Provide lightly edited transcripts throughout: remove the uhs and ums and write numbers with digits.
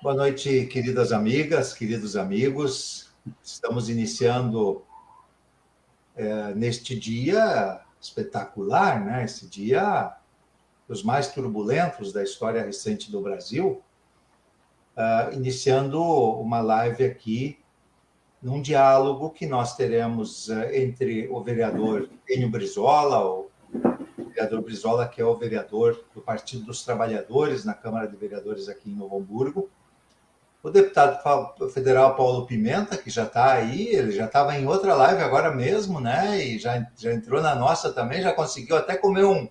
Boa noite, queridas amigas, queridos amigos. Estamos iniciando neste dia espetacular, né? Esse dia dos mais turbulentos da história recente do Brasil, iniciando uma live aqui num diálogo que nós teremos entre o vereador Enio Brizola, o vereador Brizola, que é o vereador do Partido dos Trabalhadores na Câmara de Vereadores aqui em Novo Hamburgo, o deputado federal Paulo Pimenta, que já está aí, ele já estava em outra live agora mesmo, né? E já entrou na nossa também, já conseguiu até comer um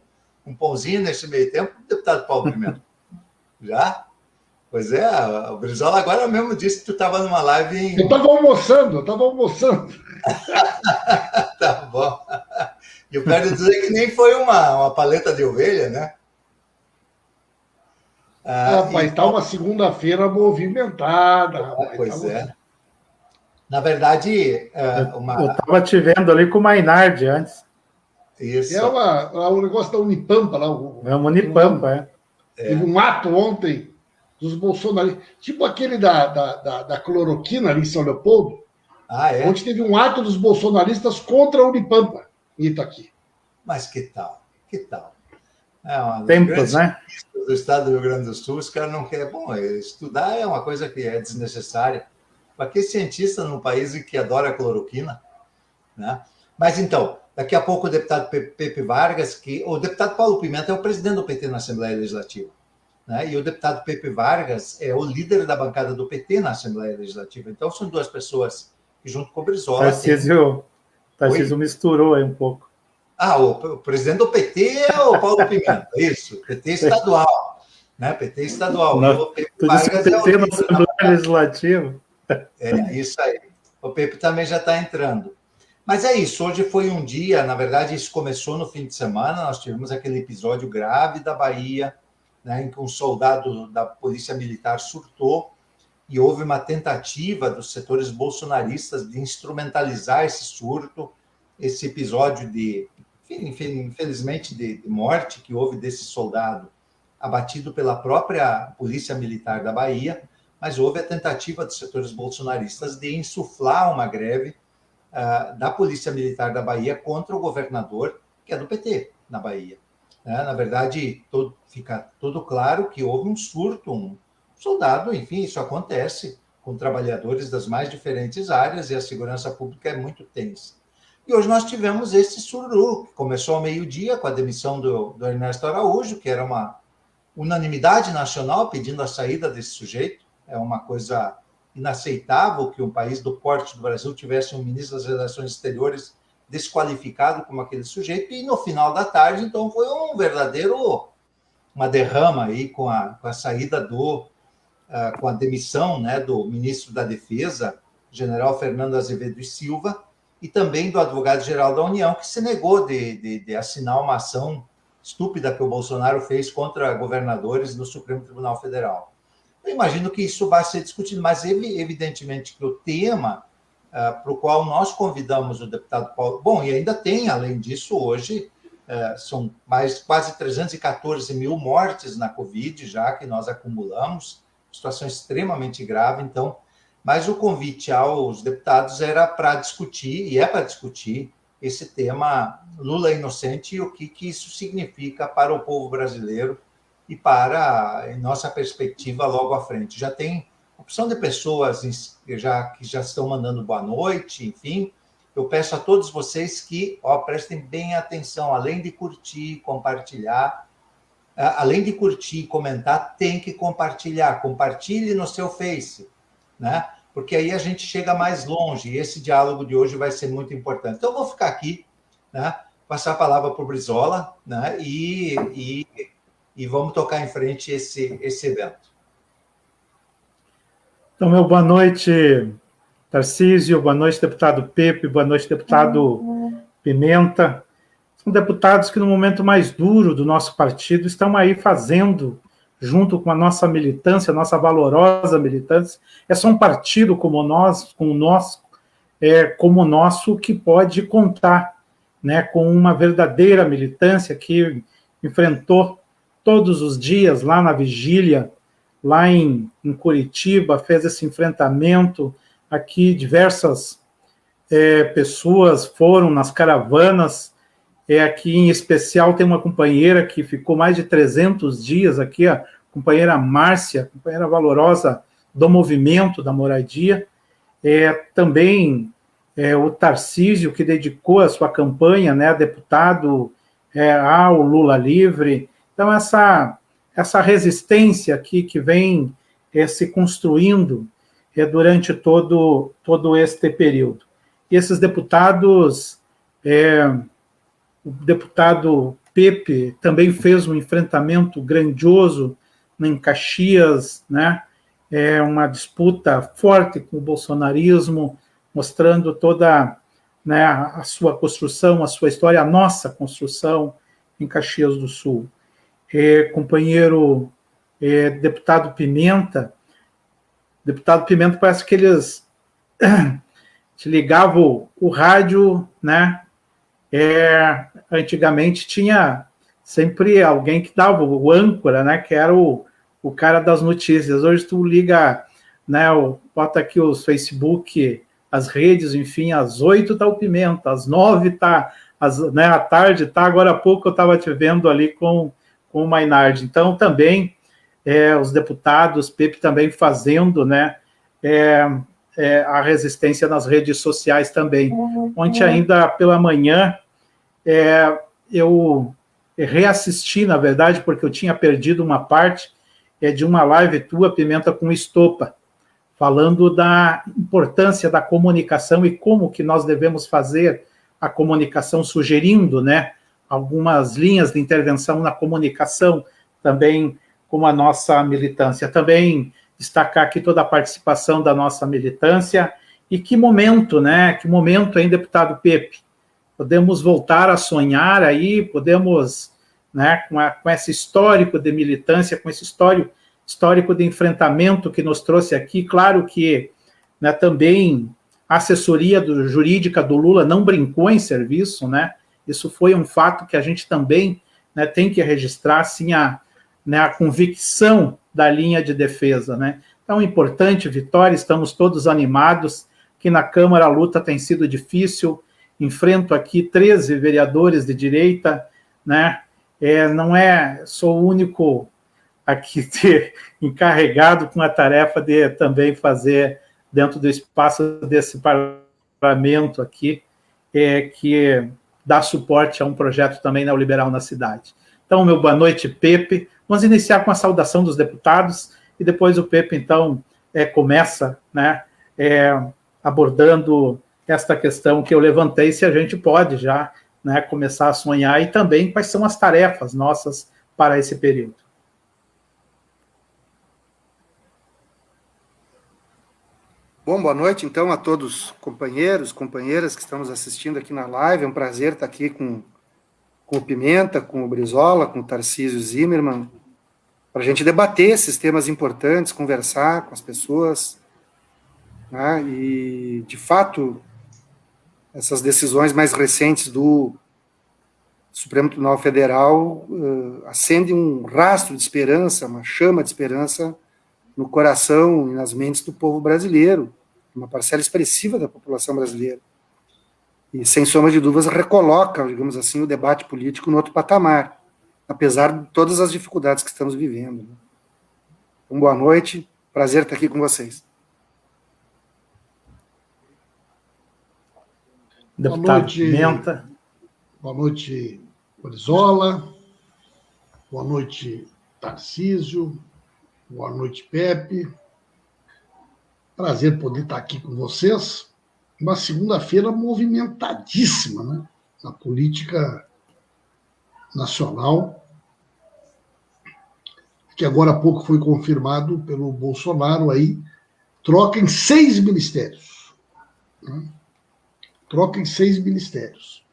pãozinho nesse meio tempo, deputado Paulo Pimenta. Já? Pois é, o Brizola agora mesmo disse que tu estava numa live em... Eu estava almoçando. Tá bom. E eu quero dizer que nem foi uma paleta de ovelha, né? Rapaz, está uma segunda-feira movimentada, rapaz. Pois é. Na verdade, eu estava te vendo ali com o Mainardi antes. Isso. É o negócio da Unipampa lá. É uma Unipampa, Teve um ato ontem dos bolsonaristas, tipo aquele da cloroquina ali em São Leopoldo. É? Onde teve um ato dos bolsonaristas contra a Unipampa, em Itaqui. Mas que tal? Que tal? Tempos, né? Do estado do Rio Grande do Sul, os caras não querem. Bom, estudar é uma coisa que é desnecessária. Para que cientista num país que adora cloroquina? Né? Mas então, daqui a pouco o deputado Pepe Vargas, o deputado Paulo Pimenta é o presidente do PT na Assembleia Legislativa. Né? E o deputado Pepe Vargas é o líder da bancada do PT na Assembleia Legislativa. Então, são duas pessoas que, junto com o Brizola... Tarcísio misturou aí um pouco. O presidente do PT é o Paulo Pimenta, isso, PT estadual, né? PT estadual. Não, o Pepe Vargas é o PT na Assembleia Legislativa. É, isso aí. O Pepe também já está entrando. Mas é isso, hoje foi um dia, na verdade, isso começou no fim de semana, nós tivemos aquele episódio grave da Bahia, né, em que um soldado da Polícia Militar surtou e houve uma tentativa dos setores bolsonaristas de instrumentalizar esse surto, esse episódio infelizmente, de morte que houve desse soldado abatido pela própria Polícia Militar da Bahia, mas houve a tentativa dos setores bolsonaristas de insuflar uma greve da Polícia Militar da Bahia contra o governador, que é do PT, na Bahia. Na verdade, fica tudo claro que houve um surto, um soldado, enfim, isso acontece com trabalhadores das mais diferentes áreas e a segurança pública é muito tensa. E hoje nós tivemos esse sururu, que começou ao meio-dia com a demissão do Ernesto Araújo, que era uma unanimidade nacional pedindo a saída desse sujeito. É uma coisa inaceitável que um país do porte do Brasil tivesse um ministro das Relações Exteriores desqualificado como aquele sujeito. E no final da tarde, então, foi uma derrama aí com a saída com a demissão, né, do ministro da Defesa, general Fernando Azevedo e Silva, e também do advogado-geral da União, que se negou de assinar uma ação estúpida que o Bolsonaro fez contra governadores no Supremo Tribunal Federal. Eu imagino que isso vai ser discutido, mas evidentemente que o tema para o qual nós convidamos o deputado Paulo... Bom, e ainda tem, além disso, hoje, são quase 314 mil mortes na Covid, já que nós acumulamos, situação extremamente grave, então... Mas o convite aos deputados era para discutir, e é para discutir, esse tema Lula inocente e o que isso significa para o povo brasileiro e para a nossa perspectiva logo à frente. Já tem opção de pessoas que já estão mandando boa noite, enfim. Eu peço a todos vocês que prestem bem atenção, além de curtir, compartilhar, além de curtir e comentar, tem que compartilhar. Compartilhe no seu Face, né? Porque aí a gente chega mais longe, e esse diálogo de hoje vai ser muito importante. Então, eu vou ficar aqui, né, passar a palavra para o Brizola, né, e vamos tocar em frente esse evento. Então, meu boa noite, Tarcísio, boa noite, deputado Pepe, boa noite, deputado Pimenta. São deputados que, no momento mais duro do nosso partido, estão aí fazendo... junto com a nossa militância, a nossa valorosa militância, é só um partido como o nosso que pode contar, né, com uma verdadeira militância que enfrentou todos os dias lá na vigília lá em Curitiba, fez esse enfrentamento. Aqui diversas pessoas foram nas caravanas. Aqui em especial tem uma companheira que ficou mais de 300 dias aqui, a companheira Márcia, companheira valorosa do movimento da moradia. Também o Tarcísio, que dedicou a sua campanha, né, deputado ao Lula livre. Então, essa resistência aqui que vem se construindo durante todo este período. E esses deputados, o deputado Pepe também fez um enfrentamento grandioso em Caxias, né? Uma disputa forte com o bolsonarismo, mostrando toda, né, a sua construção, a sua história, a nossa construção em Caxias do Sul. Companheiro deputado Pimenta parece que eles te ligavam o rádio, né? Antigamente tinha sempre alguém que dava o âncora, né? Que era o cara das notícias. Hoje tu liga, né? Bota aqui os Facebook, as redes, enfim, às 8 está o Pimenta, às 9 está, né, à tarde está. Agora há pouco eu estava te vendo ali com o Mainardi. Então, também, os deputados, Pepe também fazendo, né, a resistência nas redes sociais também. Ontem, ainda pela manhã, eu reassisti, na verdade, porque eu tinha perdido uma parte de uma live tua, Pimenta, com Estopa, falando da importância da comunicação e como que nós devemos fazer a comunicação, sugerindo, né, algumas linhas de intervenção na comunicação, também com a nossa militância. Também destacar aqui toda a participação da nossa militância. E que momento, né? Que momento, hein, deputado Pepe? Podemos voltar a sonhar aí, podemos, né, com esse histórico de militância, com esse histórico de enfrentamento que nos trouxe aqui. Claro que, né, também a assessoria jurídica do Lula não brincou em serviço, né? Isso foi um fato que a gente também, né, tem que registrar, sim, a convicção da linha de defesa, né? Então, importante vitória, estamos todos animados, que na Câmara a luta tem sido difícil, enfrento aqui 13 vereadores de direita, né? Sou o único aqui encarregado com a tarefa de também fazer, dentro do espaço desse parlamento aqui, que dá suporte a um projeto também neoliberal na cidade. Então, meu boa noite, Pepe. Vamos iniciar com a saudação dos deputados e depois o Pepe, então, começa, né, abordando esta questão que eu levantei, se a gente pode já, né, começar a sonhar, e também quais são as tarefas nossas para esse período. Bom, boa noite, então, a todos companheiros, companheiras que estamos assistindo aqui na live. É um prazer estar aqui com o Pimenta, com o Brizola, com o Tarcísio Zimmermann, para a gente debater esses temas importantes, conversar com as pessoas, né? E, de fato, essas decisões mais recentes do Supremo Tribunal Federal acendem um rastro de esperança, uma chama de esperança no coração e nas mentes do povo brasileiro, uma parcela expressiva da população brasileira. E, sem sombra de dúvidas, recoloca, digamos assim, o debate político no outro patamar, apesar de todas as dificuldades que estamos vivendo. Então, boa noite, prazer estar aqui com vocês. Deputado Boa noite, Pimenta. Boa noite, Brizola. Boa noite, Tarcísio. Boa noite, Pepe. Prazer poder estar aqui com vocês. Uma segunda-feira movimentadíssima, né, na política nacional, que agora há pouco foi confirmado pelo Bolsonaro aí, troca em 6 ministérios. Né? Troca em 6 ministérios.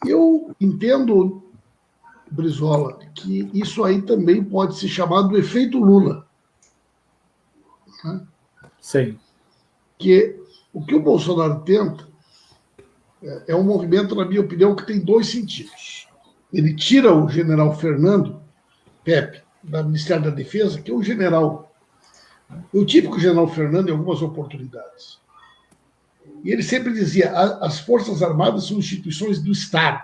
Eu entendo, Brizola, que isso aí também pode ser chamado do efeito Lula. Né? Sim. Que o que o Bolsonaro tenta é um movimento, na minha opinião, que tem 2 sentidos. Ele tira o general Fernando, Pepe, do Ministério da Defesa, que é um general. Eu tive com o general Fernando em algumas oportunidades. E ele sempre dizia: as Forças Armadas são instituições do Estado,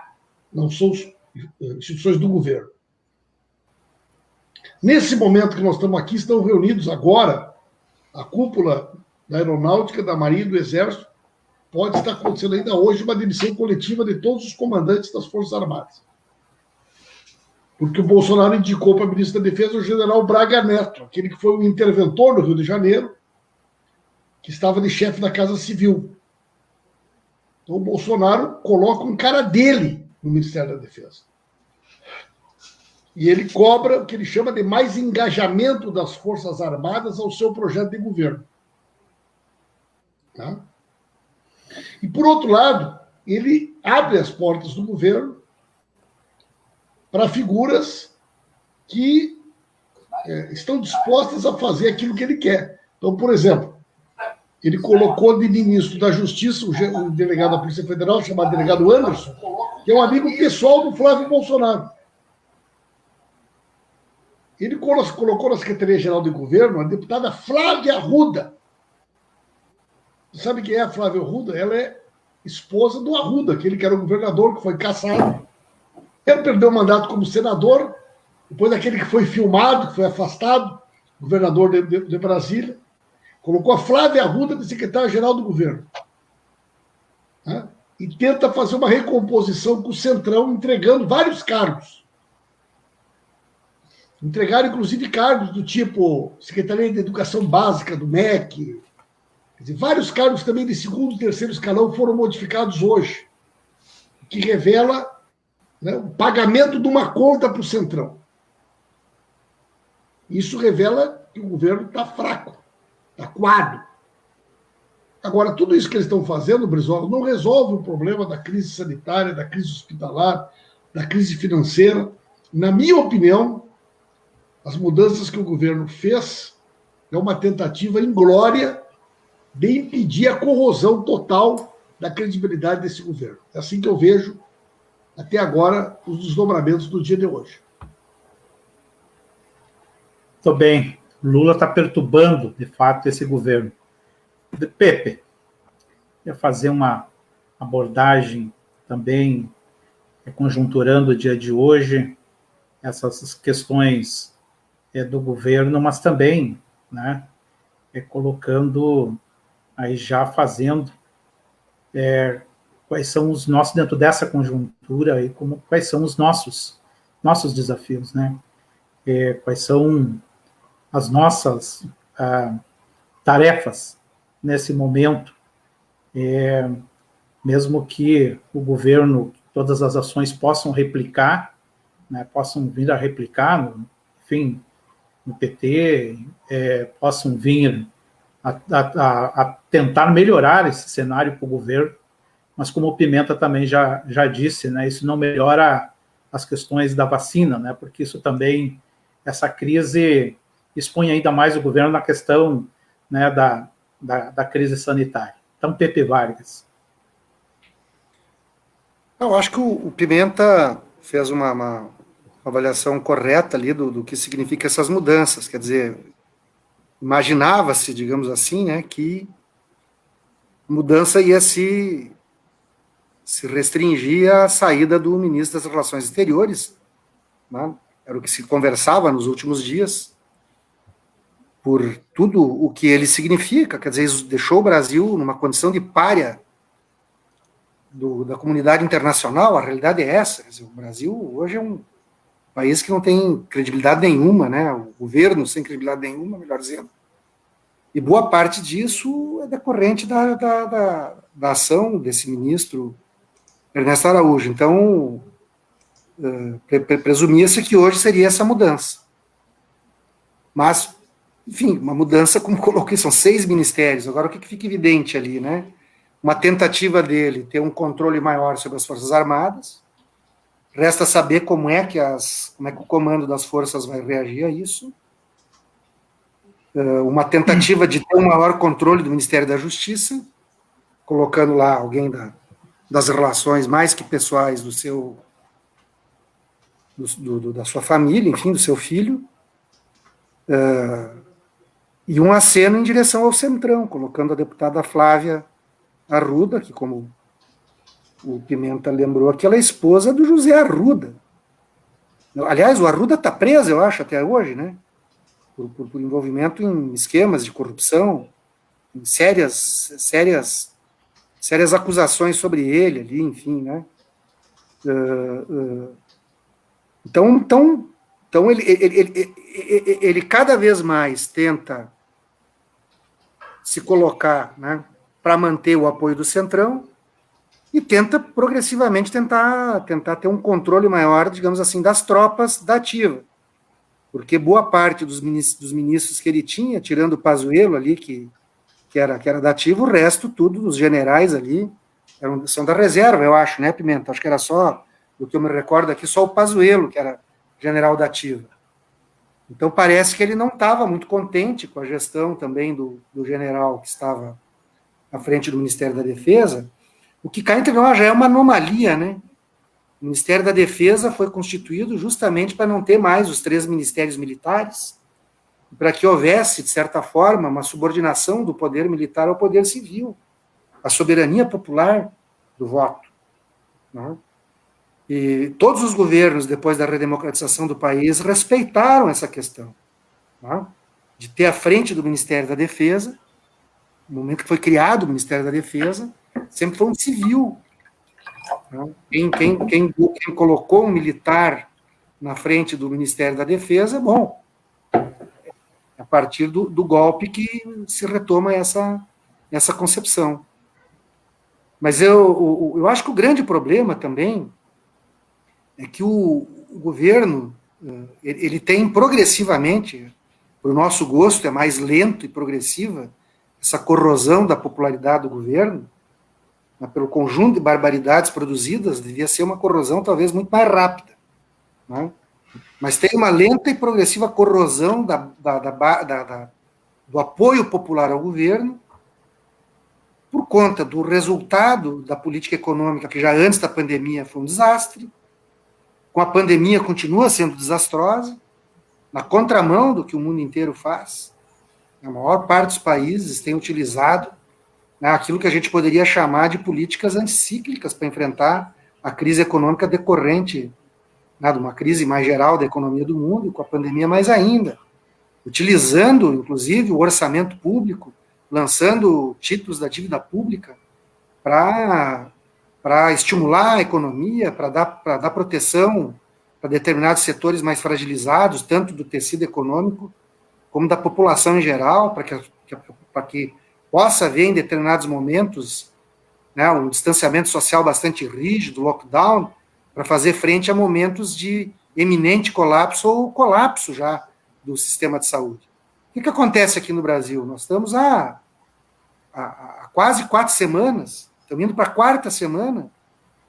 não são instituições do governo. Nesse momento que nós estamos aqui, estão reunidos agora a cúpula da Aeronáutica, da Marinha e do Exército. Pode estar acontecendo ainda hoje uma demissão coletiva de todos os comandantes das Forças Armadas. Porque o Bolsonaro indicou para a ministra da Defesa o general Braga Neto, aquele que foi o interventor no Rio de Janeiro, que estava de chefe da Casa Civil. Então o Bolsonaro coloca um cara dele no Ministério da Defesa. E ele cobra o que ele chama de mais engajamento das Forças Armadas ao seu projeto de governo. Tá? E, por outro lado, ele abre as portas do governo para figuras que estão dispostas a fazer aquilo que ele quer. Então, por exemplo, ele colocou de ministro da Justiça o delegado da Polícia Federal, chamado delegado Anderson, que é um amigo pessoal do Flávio Bolsonaro. Ele colocou na Secretaria-Geral de Governo a deputada Flávia Arruda. Você sabe quem é a Flávia Arruda? Ela é esposa do Arruda, aquele que era o governador, que foi cassado. Ele perdeu o mandato como senador, depois daquele que foi filmado, que foi afastado, governador de Brasília. Colocou a Flávia Arruda de secretária-geral do governo. Né? E tenta fazer uma recomposição com o Centrão, entregando vários cargos. Entregaram, inclusive, cargos do tipo Secretaria de Educação Básica do MEC. Quer dizer, vários cargos também de segundo e terceiro escalão foram modificados hoje, que revela, né, o pagamento de uma conta para o Centrão. Isso revela que o governo está fraco, está coado. Agora, tudo isso que eles estão fazendo, Brizola, não resolve o problema da crise sanitária, da crise hospitalar, da crise financeira. Na minha opinião, as mudanças que o governo fez é uma tentativa inglória de impedir a corrosão total da credibilidade desse governo. É assim que eu vejo, até agora, os desdobramentos do dia de hoje. Muito bem. Lula está perturbando, de fato, esse governo. Pepe, ia fazer uma abordagem também, conjunturando o dia de hoje, essas questões do governo, mas também, né, colocando, aí já fazendo quais são os nossos, dentro dessa conjuntura, aí, quais são os nossos desafios, né? Quais são as nossas tarefas nesse momento, mesmo que o governo, todas as ações possam replicar, né, possam vir a replicar, enfim, no PT, possam vir a tentar melhorar esse cenário para o governo, mas como o Pimenta também já disse, né, isso não melhora as questões da vacina, né, porque isso também, essa crise expõe ainda mais o governo na questão, né, da crise sanitária. Então, Pepe Vargas. Eu acho que o Pimenta fez uma avaliação correta ali do que significa essas mudanças. Quer dizer, imaginava-se, digamos assim, né, que mudança ia se restringir à saída do ministro das Relações Exteriores, né? Era o que se conversava nos últimos dias, por tudo o que ele significa. Quer dizer, isso deixou o Brasil numa condição de pária da comunidade internacional. A realidade é essa. Quer dizer, o Brasil hoje é um país que não tem credibilidade nenhuma, né? O governo sem credibilidade nenhuma, melhor dizendo. E boa parte disso é decorrente da ação desse ministro Ernesto Araújo. Então, presumia-se que hoje seria essa mudança. Mas, enfim, uma mudança, como coloquei, são 6 ministérios. Agora, o que fica evidente ali, né? Uma tentativa dele ter um controle maior sobre as Forças Armadas. Resta saber como é que o comando das forças vai reagir a isso. Uma tentativa de ter um maior controle do Ministério da Justiça, colocando lá alguém das relações mais que pessoais da sua família, enfim, do seu filho. E um aceno em direção ao Centrão, colocando a deputada Flávia Arruda, que, como o Pimenta lembrou, aquela é esposa do José Arruda. Aliás, o Arruda está preso, eu acho, até hoje, né? Por envolvimento em esquemas de corrupção, em sérias acusações sobre ele ali, enfim, né? Então ele cada vez mais tenta se colocar, né, para manter o apoio do Centrão e tenta progressivamente tentar ter um controle maior, digamos assim, das tropas da ativa. Porque boa parte dos ministros que ele tinha, tirando o Pazuello ali, que era da ativa, o resto tudo, os generais ali, são da reserva, eu acho, né, Pimenta? Acho que era só, do que eu me recordo aqui, só o Pazuello, que era general da ativa. Então, parece que ele não estava muito contente com a gestão também do general que estava à frente do Ministério da Defesa, o que cá entre nós já é uma anomalia, né? O Ministério da Defesa foi constituído justamente para não ter mais os 3 ministérios militares, para que houvesse, de certa forma, uma subordinação do poder militar ao poder civil, a soberania popular do voto, né? E todos os governos, depois da redemocratização do país, respeitaram essa questão, né, de ter à frente do Ministério da Defesa, no momento que foi criado o Ministério da Defesa, sempre foi um civil. Né? Quem colocou um militar na frente do Ministério da Defesa, bom, a partir do golpe que se retoma essa concepção. Mas eu acho que o grande problema também é que o governo, ele tem progressivamente, para o nosso gosto, é mais lento e progressiva, essa corrosão da popularidade do governo, mas pelo conjunto de barbaridades produzidas, devia ser uma corrosão talvez muito mais rápida, né? Mas tem uma lenta e progressiva corrosão do apoio popular ao governo, por conta do resultado da política econômica, que já antes da pandemia foi um desastre, com a pandemia continua sendo desastrosa, na contramão do que o mundo inteiro faz. A maior parte dos países tem utilizado, né, aquilo que a gente poderia chamar de políticas anticíclicas para enfrentar a crise econômica decorrente, né, de uma crise mais geral da economia do mundo, e com a pandemia mais ainda, utilizando, inclusive, o orçamento público, lançando títulos da dívida pública para estimular a economia, para dar proteção para determinados setores mais fragilizados, tanto do tecido econômico como da população em geral, para que possa haver em determinados momentos, né, um distanciamento social bastante rígido, lockdown, para fazer frente a momentos de eminente colapso ou colapso já do sistema de saúde. O que acontece aqui no Brasil? Nós estamos há quase 4 semanas, estamos indo para a 4ª semana,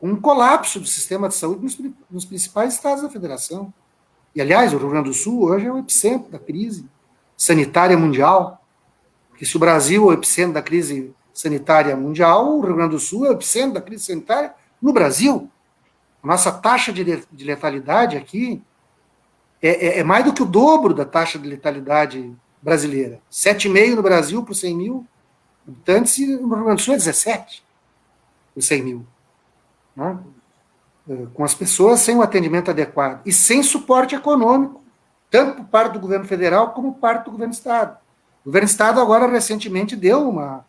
um colapso do sistema de saúde nos principais estados da federação. E, aliás, o Rio Grande do Sul hoje é o epicentro da crise sanitária mundial, porque se o Brasil é o epicentro da crise sanitária mundial, o Rio Grande do Sul é o epicentro da crise sanitária no Brasil. A nossa taxa de letalidade aqui é mais do que o dobro da taxa de letalidade brasileira. 7,5 no Brasil por 100 mil habitantes, e no Rio Grande do Sul é 17 por 100 mil. Né? Com as pessoas sem o atendimento adequado e sem suporte econômico, tanto por parte do governo federal como por parte do governo do Estado. O governo do Estado agora, recentemente, deu uma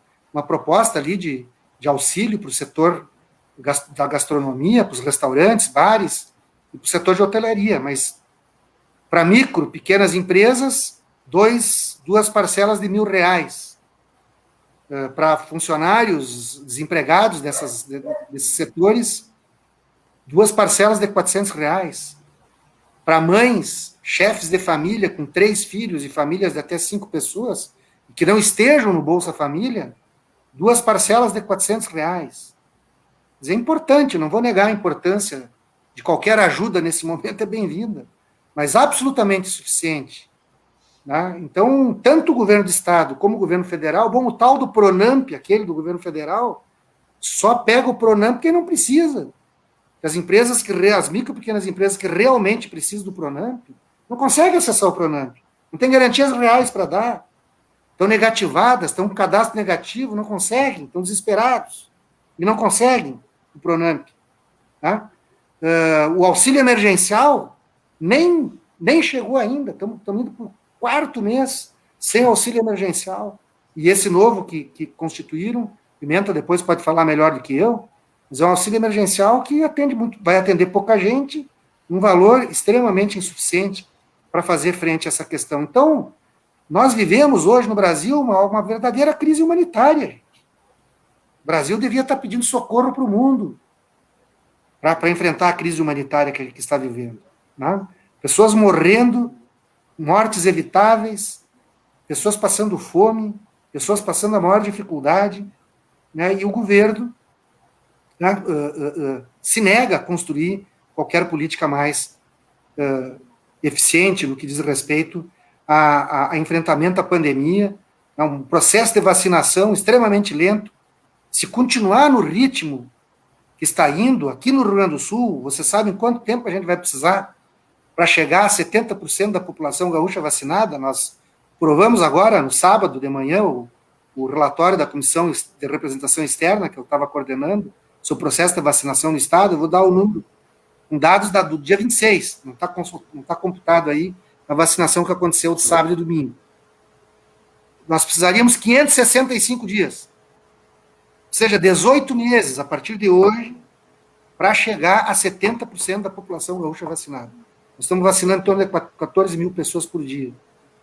proposta ali de auxílio para o setor da gastronomia, para os restaurantes, bares, e para o setor de hotelaria, mas para micro, pequenas empresas, 2 parcelas de R$1.000. Para funcionários desempregados desses setores, 2 parcelas de R$400. Para mães, chefes de família com 3 filhos e famílias de até 5 pessoas, que não estejam no Bolsa Família, 2 parcelas de R$400. É importante, não vou negar a importância de qualquer ajuda nesse momento, é bem-vinda, mas absolutamente insuficiente. Né? Então, tanto o governo do Estado como o governo federal, bom, o tal do Pronamp, aquele do governo federal, só pega o Pronamp quem não precisa. As empresas as micro e pequenas empresas que realmente precisam do Pronamp, não conseguem acessar o Pronamp. Não tem garantias reais para dar. Estão negativadas, estão com cadastro negativo, não conseguem, estão desesperados. E não conseguem o Pronamp. Tá? O auxílio emergencial nem chegou ainda. Estamos indo para o 4º mês sem auxílio emergencial. E esse novo que constituíram, Pimenta depois pode falar melhor do que eu, mas é um auxílio emergencial que vai atender pouca gente, um valor extremamente insuficiente para fazer frente a essa questão. Então, nós vivemos hoje no Brasil uma verdadeira crise humanitária. O Brasil devia estar pedindo socorro para o mundo para enfrentar a crise humanitária que está vivendo. Né? Pessoas morrendo, mortes evitáveis, pessoas passando fome, pessoas passando a maior dificuldade, né? E o governo, né, se nega a construir qualquer política mais eficiente no que diz respeito a enfrentamento à pandemia, a um processo de vacinação extremamente lento. Se continuar no ritmo que está indo, aqui no Rio Grande do Sul, você sabe em quanto tempo a gente vai precisar para chegar a 70% da população gaúcha vacinada? Nós provamos agora, no sábado de manhã, o relatório da Comissão de Representação Externa, que eu estava coordenando, sobre o processo de vacinação no Estado. Eu vou dar o número, com dados do dia 26, não está computado aí a vacinação que aconteceu de sábado e domingo. Nós precisaríamos 565 dias, ou seja, 18 meses a partir de hoje, para chegar a 70% da população gaúcha vacinada. Nós estamos vacinando em torno de 14 mil pessoas por dia,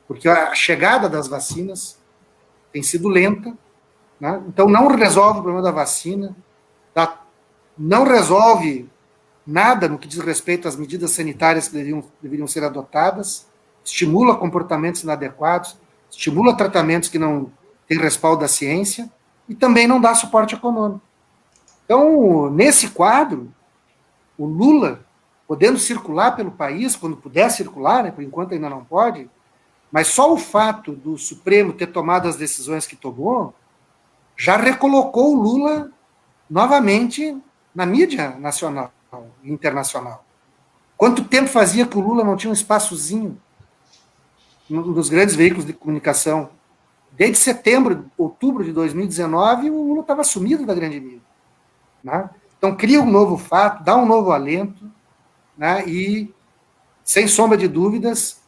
porque a chegada das vacinas tem sido lenta, né? Então não resolve o problema da vacina, não resolve nada no que diz respeito às medidas sanitárias que deveriam ser adotadas, estimula comportamentos inadequados, estimula tratamentos que não têm respaldo da ciência e também não dá suporte econômico. Então, nesse quadro, o Lula, podendo circular pelo país, quando puder circular, né, por enquanto ainda não pode, mas só o fato do Supremo ter tomado as decisões que tomou, já recolocou o Lula novamente na mídia nacional e internacional. Quanto tempo fazia que o Lula não tinha um espaçozinho nos grandes veículos de comunicação? Desde setembro, outubro de 2019, o Lula estava sumido da grande mídia. Né? Então, cria um novo fato, dá um novo alento, né? E, sem sombra de dúvidas,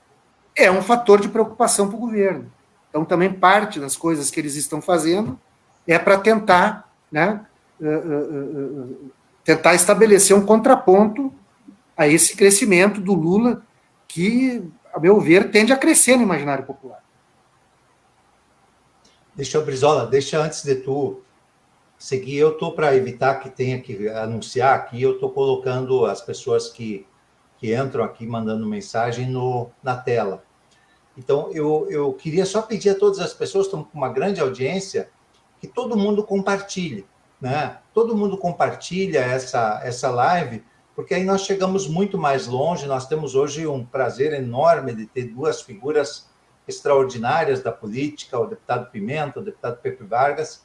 é um fator de preocupação para o governo. Então, também parte das coisas que eles estão fazendo é para tentar, né, tentar estabelecer um contraponto a esse crescimento do Lula, que, a meu ver, tende a crescer no imaginário popular. Brizola, antes de tu seguir, eu estou para evitar que tenha que anunciar aqui, eu estou colocando as pessoas que entram aqui mandando mensagem na tela. Então, eu queria só pedir a todas as pessoas, estão com uma grande audiência, que todo mundo compartilhe, né? Todo mundo compartilha essa live, porque aí nós chegamos muito mais longe. Nós temos hoje um prazer enorme de ter duas figuras extraordinárias da política, o deputado Pimenta, o deputado Pepe Vargas,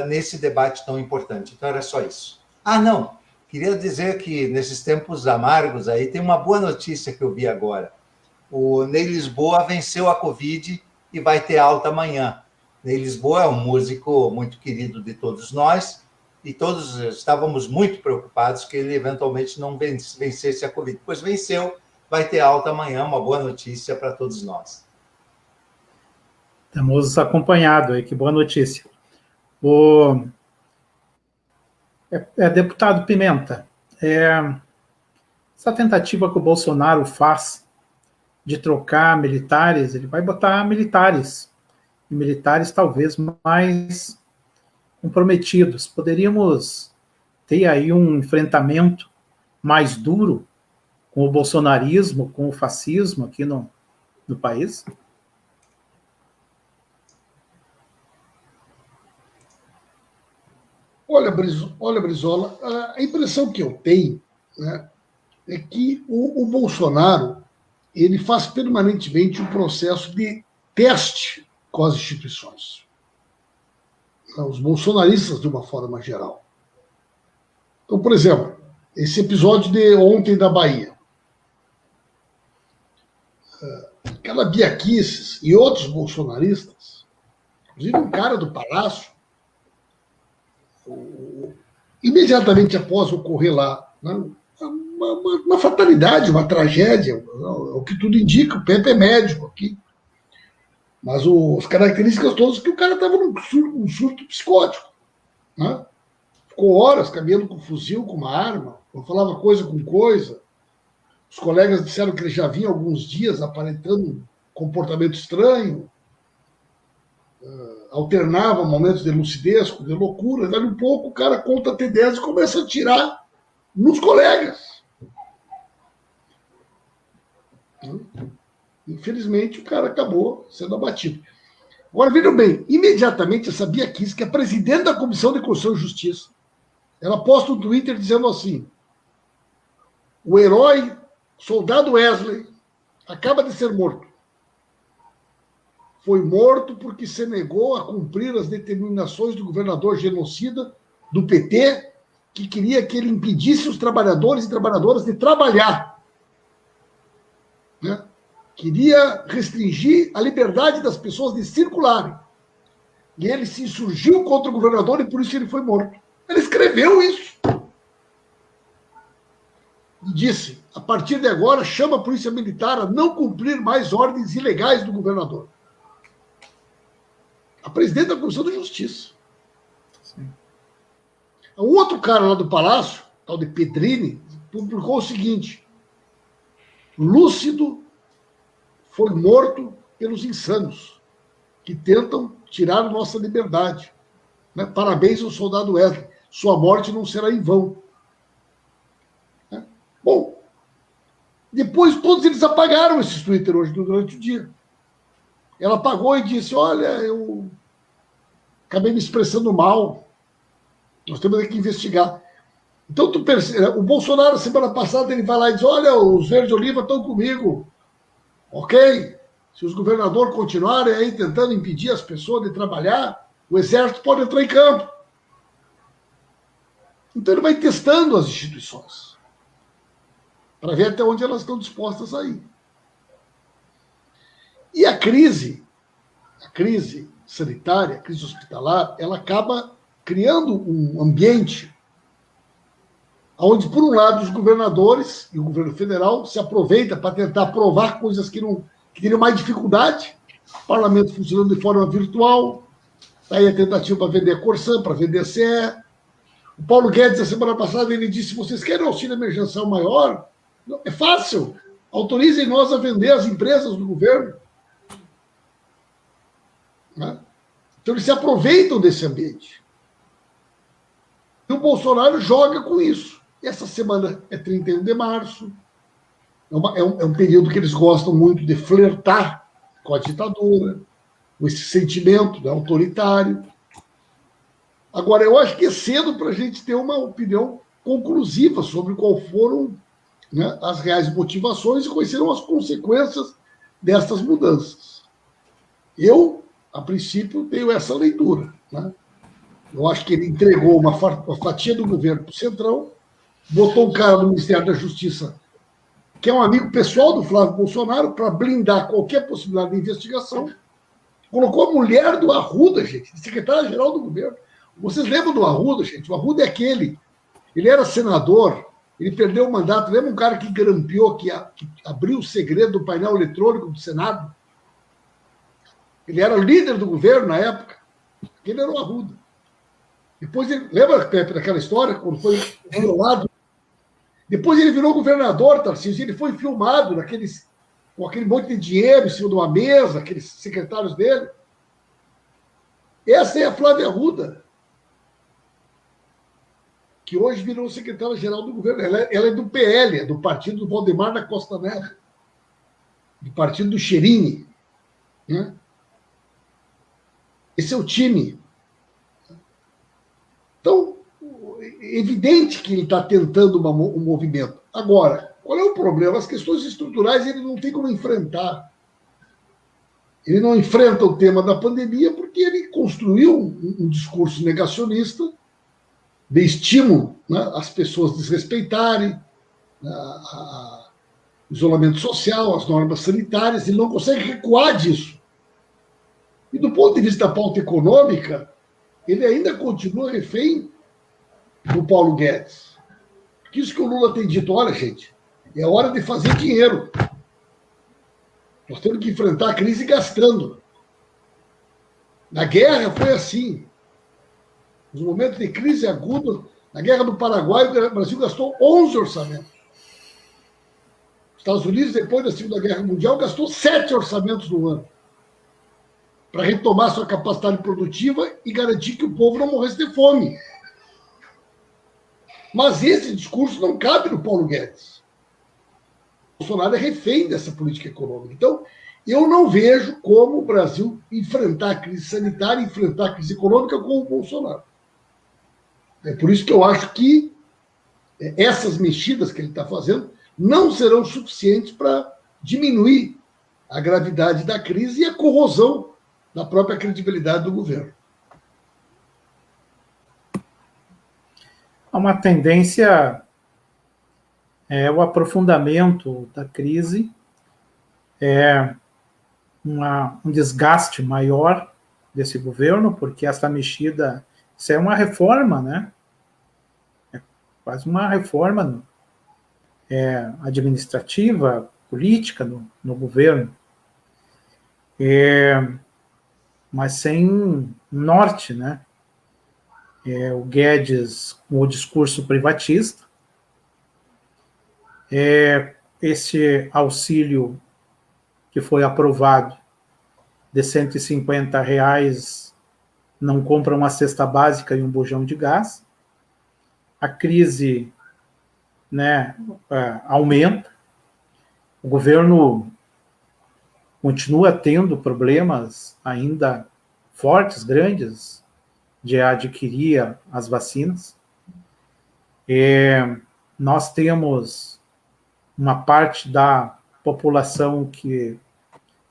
nesse debate tão importante. Então, era só isso. Não, queria dizer que nesses tempos amargos aí, tem uma boa notícia que eu vi agora. O Ney Lisboa venceu a Covid e vai ter alta amanhã. Ney Lisboa é um músico muito querido de todos nós, e todos estávamos muito preocupados que ele eventualmente não vencesse a Covid. Pois venceu, vai ter alta amanhã, uma boa notícia para todos nós. Temos acompanhado aí, que boa notícia. Deputado Pimenta, essa tentativa que o Bolsonaro faz de trocar militares, ele vai botar militares, e militares talvez mais comprometidos. Poderíamos ter aí um enfrentamento mais duro com o bolsonarismo, com o fascismo aqui no país? Olha, Brizola, a impressão que eu tenho, né, é que o Bolsonaro ele faz permanentemente um processo de teste com as instituições. Os bolsonaristas, de uma forma geral. Então, por exemplo, esse episódio de ontem da Bahia. aquela Bia Kicis e outros bolsonaristas, inclusive um cara do Palácio, imediatamente após ocorrer lá, né, uma fatalidade, uma tragédia, o que tudo indica, o Pepe é médico aqui, mas as características todas que o cara estava num surto psicótico, né? Ficou horas caminhando com um fuzil, com uma arma, não falava coisa com coisa. Os colegas disseram que ele já vinha alguns dias aparentando um comportamento estranho, alternava momentos de lucidez, de loucura. Daí um pouco o cara conta T10 e começa a atirar nos colegas. Infelizmente, o cara acabou sendo abatido. Agora, vejam bem, imediatamente essa Bia Kicis, que é presidente da Comissão de Constituição e Justiça, ela posta um Twitter dizendo assim: o herói, soldado Wesley, acaba de ser morto. Foi morto porque se negou a cumprir as determinações do governador genocida do PT, que queria que ele impedisse os trabalhadores e trabalhadoras de trabalhar. Né? Queria restringir a liberdade das pessoas de circularem. E ele se insurgiu contra o governador e por isso ele foi morto. Ele escreveu isso. E disse, a partir de agora, chama a polícia militar a não cumprir mais ordens ilegais do governador. A presidente da Comissão de Justiça. Sim. Um outro cara lá do Palácio, tal de Pedrini, publicou o seguinte: Lúcido foi morto pelos insanos que tentam tirar nossa liberdade. Né? Parabéns ao soldado Wesley. Sua morte não será em vão. Né? Bom, depois todos eles apagaram esses Twitter hoje durante o dia. Ela apagou e disse, olha, eu acabei me expressando mal. Nós temos que investigar. Então, tu percebe, o Bolsonaro, semana passada, ele vai lá e diz, olha, os Verde Oliva estão comigo. Ok? Se os governadores continuarem aí tentando impedir as pessoas de trabalhar, o exército pode entrar em campo. Então ele vai testando as instituições para ver até onde elas estão dispostas a ir. E a crise sanitária, a crise hospitalar, ela acaba criando um ambiente onde, por um lado, os governadores e o governo federal se aproveita para tentar provar coisas que teriam mais dificuldade. O parlamento funcionando de forma virtual, aí a tentativa para vender a Corsã, para vender a CE. O Paulo Guedes, a semana passada, ele disse, vocês querem auxílio emergencial maior? Não, é fácil. Autorizem nós a vender as empresas do governo. Né? Então, eles se aproveitam desse ambiente. E o Bolsonaro joga com isso. Essa semana é 31 de março. É um período que eles gostam muito de flertar com a ditadura, com esse sentimento, né, autoritário. Agora, eu acho que é cedo para a gente ter uma opinião conclusiva sobre qual foram, né, as reais motivações e quais serão as consequências dessas mudanças. Eu, a princípio, tenho essa leitura. Né? Eu acho que ele entregou uma fatia do governo para o Centrão, botou um cara no Ministério da Justiça, que é um amigo pessoal do Flávio Bolsonaro, para blindar qualquer possibilidade de investigação. Colocou a mulher do Arruda, gente, secretária-geral do governo. Vocês lembram do Arruda, gente? O Arruda é aquele. Ele era senador, ele perdeu o mandato. Lembra um cara que grampeou, que abriu o segredo do painel eletrônico do Senado? Ele era líder do governo na época. Ele era o Arruda. Depois ele. Lembra, Pepe, daquela história, quando foi violado? Depois ele virou governador, Tarcísio, ele foi filmado com aquele monte de dinheiro em cima de uma mesa, aqueles secretários dele. Essa é a Flávia Arruda, que hoje virou secretária-geral do governo. Ela é do PL, é do partido do Valdemar da Costa Neto, do partido do Cherini. Né? Esse é o time. Então, é evidente que ele está tentando um movimento. Agora, qual é o problema? As questões estruturais ele não tem como enfrentar. Ele não enfrenta o tema da pandemia porque ele construiu um discurso negacionista de estímulo, né, às pessoas desrespeitarem, isolamento social, as normas sanitárias, ele não consegue recuar disso. E do ponto de vista da pauta econômica, ele ainda continua refém do Paulo Guedes. Porque isso que o Lula tem dito, olha, gente, é hora de fazer dinheiro. Nós temos que enfrentar a crise gastando. Na guerra foi assim. Nos momentos de crise aguda, na Guerra do Paraguai, o Brasil gastou 11 orçamentos. Os Estados Unidos, depois da Segunda Guerra Mundial, gastou 7 orçamentos no ano para retomar sua capacidade produtiva e garantir que o povo não morresse de fome. Mas esse discurso não cabe no Paulo Guedes. O Bolsonaro é refém dessa política econômica. Então, eu não vejo como o Brasil enfrentar a crise sanitária, enfrentar a crise econômica com o Bolsonaro. É por isso que eu acho que essas mexidas que ele está fazendo não serão suficientes para diminuir a gravidade da crise e a corrosão da própria credibilidade do governo. Há uma tendência, o aprofundamento da crise, um desgaste maior desse governo, porque essa mexida, isso é uma reforma, né? É quase uma reforma administrativa, política no governo, mas sem norte, né? O Guedes com o discurso privatista, esse auxílio que foi aprovado de R$150 não compra uma cesta básica e um bujão de gás, a crise, né, aumenta, o governo continua tendo problemas ainda fortes, grandes, de adquirir as vacinas. Nós temos uma parte da população que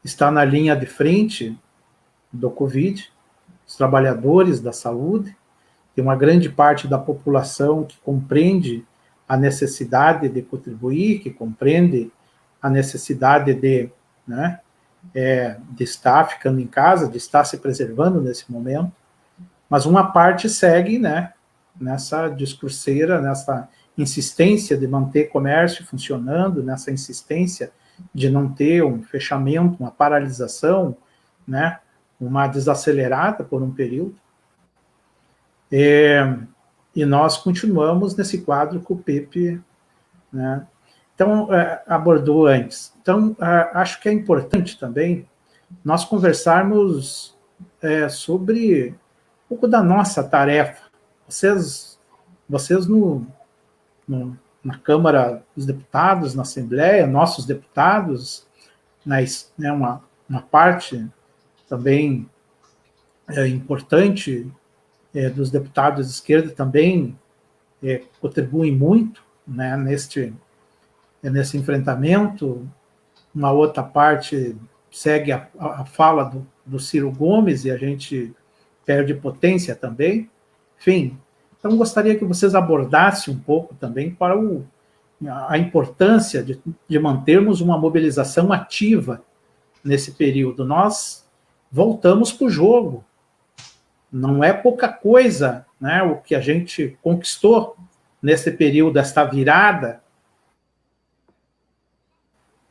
está na linha de frente do Covid, os trabalhadores da saúde, tem uma grande parte da população que compreende a necessidade de contribuir, que compreende a necessidade de estar ficando em casa, de estar se preservando nesse momento, mas uma parte segue, né, nessa discurseira, nessa insistência de manter comércio funcionando, nessa insistência de não ter um fechamento, uma paralisação, né, uma desacelerada por um período. E nós continuamos nesse quadro que o Pepe, né, então, abordou antes. Então, acho que é importante também nós conversarmos sobre um pouco da nossa tarefa. Vocês na Câmara dos Deputados, na Assembleia, nossos deputados, uma parte também importante dos deputados de esquerda também contribuem muito, né, nesse enfrentamento. Uma outra parte segue a fala do Ciro Gomes e a gente perde potência também. Enfim, então gostaria que vocês abordassem um pouco também para a importância de mantermos uma mobilização ativa nesse período. Nós voltamos para o jogo. Não é pouca coisa, né, o que a gente conquistou nesse período, esta virada.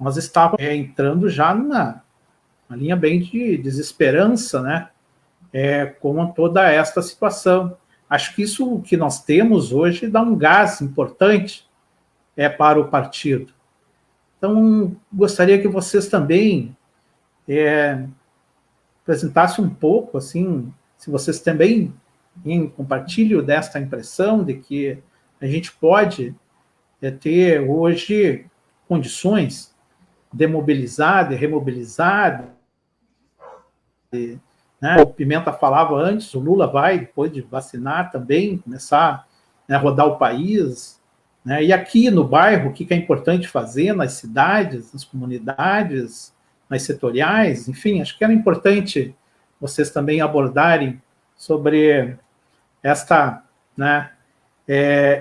Nós estávamos entrando já numa linha bem de desesperança, né, com toda esta situação. Acho que isso que nós temos hoje dá um gás importante para o partido. Então, gostaria que vocês também apresentassem um pouco, assim, se vocês também compartilham desta impressão de que a gente pode ter hoje condições de mobilizar, de remobilizar, né? O Pimenta falava antes, o Lula vai, depois de vacinar também, começar a rodar o país, né? E aqui no bairro, o que é importante fazer nas cidades, nas comunidades, nas setoriais, enfim, acho que era importante vocês também abordarem sobre esta, né,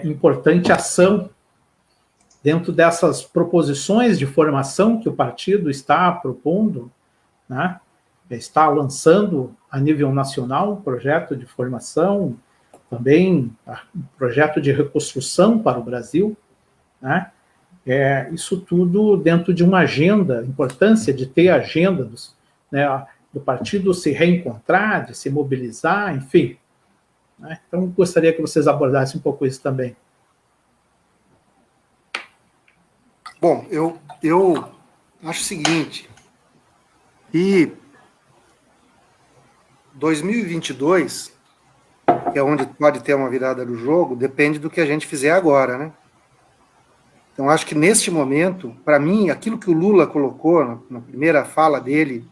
importante ação dentro dessas proposições de formação que o partido está propondo, né, está lançando a nível nacional um projeto de formação, também um projeto de reconstrução para o Brasil, né? Isso tudo dentro de uma agenda, a importância de ter a agenda do partido se reencontrar, de se mobilizar, enfim. Né? Então, gostaria que vocês abordassem um pouco isso também. Bom, eu acho o seguinte, e 2022, que é onde pode ter uma virada do jogo, depende do que a gente fizer agora, né? Então, acho que neste momento, para mim, aquilo que o Lula colocou na primeira fala dele,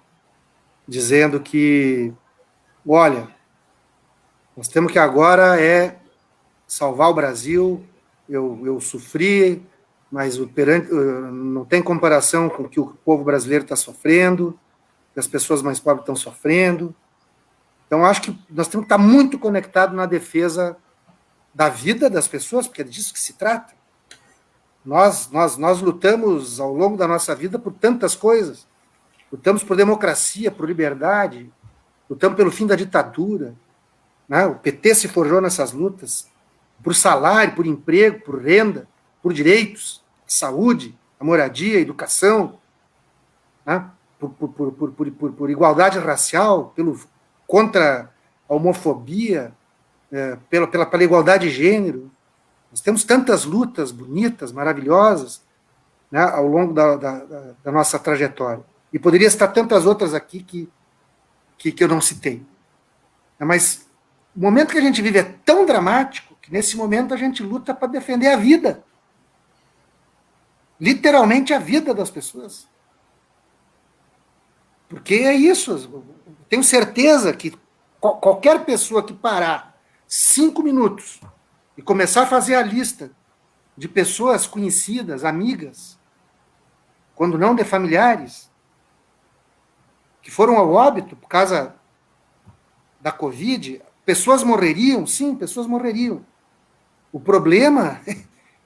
dizendo que, olha, nós temos que agora salvar o Brasil, eu sofri, mas não tem comparação com o que o povo brasileiro está sofrendo, que as pessoas mais pobres estão sofrendo. Então, acho que nós temos que estar muito conectados na defesa da vida das pessoas, porque é disso que se trata. Nós lutamos ao longo da nossa vida por tantas coisas. Lutamos por democracia, por liberdade, lutamos pelo fim da ditadura. Né? O PT se forjou nessas lutas por salário, por emprego, por renda, por direitos, saúde, a moradia, a educação, né? por igualdade racial, contra a homofobia, pela igualdade de gênero. Nós temos tantas lutas bonitas, maravilhosas, né, ao longo da nossa trajetória. E poderia estar tantas outras aqui que eu não citei. Mas o momento que a gente vive é tão dramático que, nesse momento, a gente luta para defender a vida. Literalmente a vida das pessoas. Porque é isso. Eu tenho certeza que qualquer pessoa que parar 5 minutos e começar a fazer a lista de pessoas conhecidas, amigas, quando não de familiares, que foram ao óbito por causa da Covid, pessoas morreriam? Sim, pessoas morreriam. O problema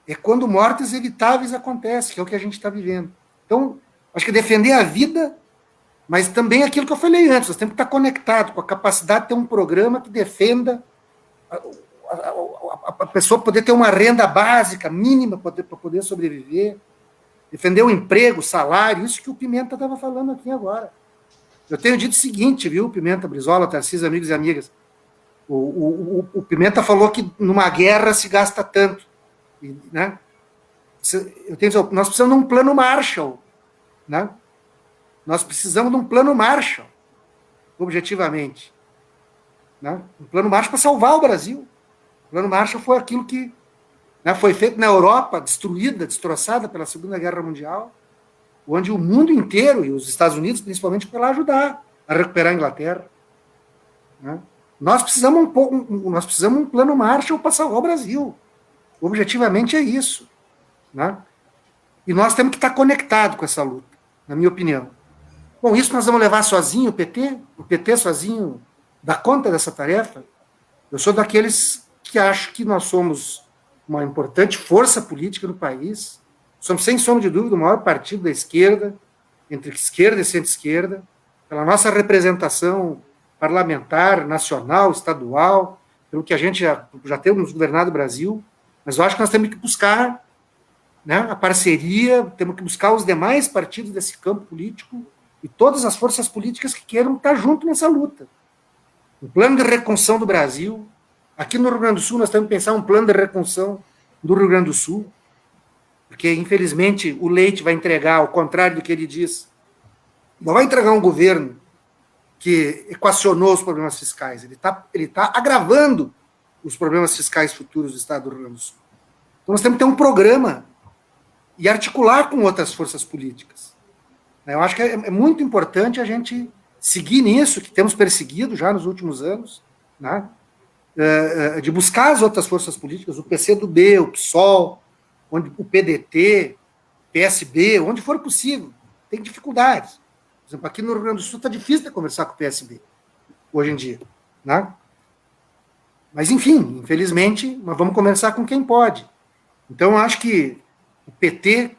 é quando mortes evitáveis acontecem, que é o que a gente está vivendo. Então, acho que defender a vida, mas também aquilo que eu falei antes, nós temos que estar conectados com a capacidade de ter um programa que defenda a pessoa poder ter uma renda básica, mínima, para poder sobreviver, defender o emprego, o salário, isso que o Pimenta estava falando aqui agora. Eu tenho dito o seguinte, viu, Pimenta, Brizola, Tarcísio, amigos e amigas, o Pimenta falou que numa guerra se gasta tanto, né? Nós precisamos de um plano Marshall, né? Nós precisamos de um plano Marshall, objetivamente, né? Um plano Marshall para salvar o Brasil. O plano Marshall foi aquilo que, né, foi feito na Europa, destruída, destroçada pela Segunda Guerra Mundial, onde o mundo inteiro, e os Estados Unidos principalmente, foi lá ajudar a recuperar a Inglaterra. Né? Nós precisamos um plano Marshall para salvar o Brasil. Objetivamente é isso. Né? E nós temos que estar conectados com essa luta, na minha opinião. Bom, isso nós vamos levar sozinho o PT? O PT sozinho dá conta dessa tarefa? Eu sou daqueles que acham que nós somos uma importante força política no país. Somos, sem sombra de dúvida, o maior partido da esquerda, entre esquerda e centro-esquerda, pela nossa representação parlamentar, nacional, estadual, pelo que a gente já temos governado o Brasil. Mas eu acho que nós temos que buscar, né, a parceria, temos que buscar os demais partidos desse campo político e todas as forças políticas que queiram estar junto nessa luta. O plano de reconstrução do Brasil. Aqui no Rio Grande do Sul, nós temos que pensar um plano de reconstrução do Rio Grande do Sul, porque, infelizmente, o Leite vai entregar, ao contrário do que ele diz, não vai entregar um governo que equacionou os problemas fiscais, ele tá agravando os problemas fiscais futuros do Estado do Rio Grande do Sul. Então, nós temos que ter um programa e articular com outras forças políticas. Eu acho que é muito importante a gente seguir nisso, que temos perseguido já nos últimos anos, né? De buscar as outras forças políticas, o PCdoB, o PSOL, o PDT, PSB, onde for possível. Tem dificuldades. Por exemplo, aqui no Rio Grande do Sul está difícil de conversar com o PSB, hoje em dia. Né? Mas, enfim, infelizmente, nós vamos conversar com quem pode. Então, eu acho que o PT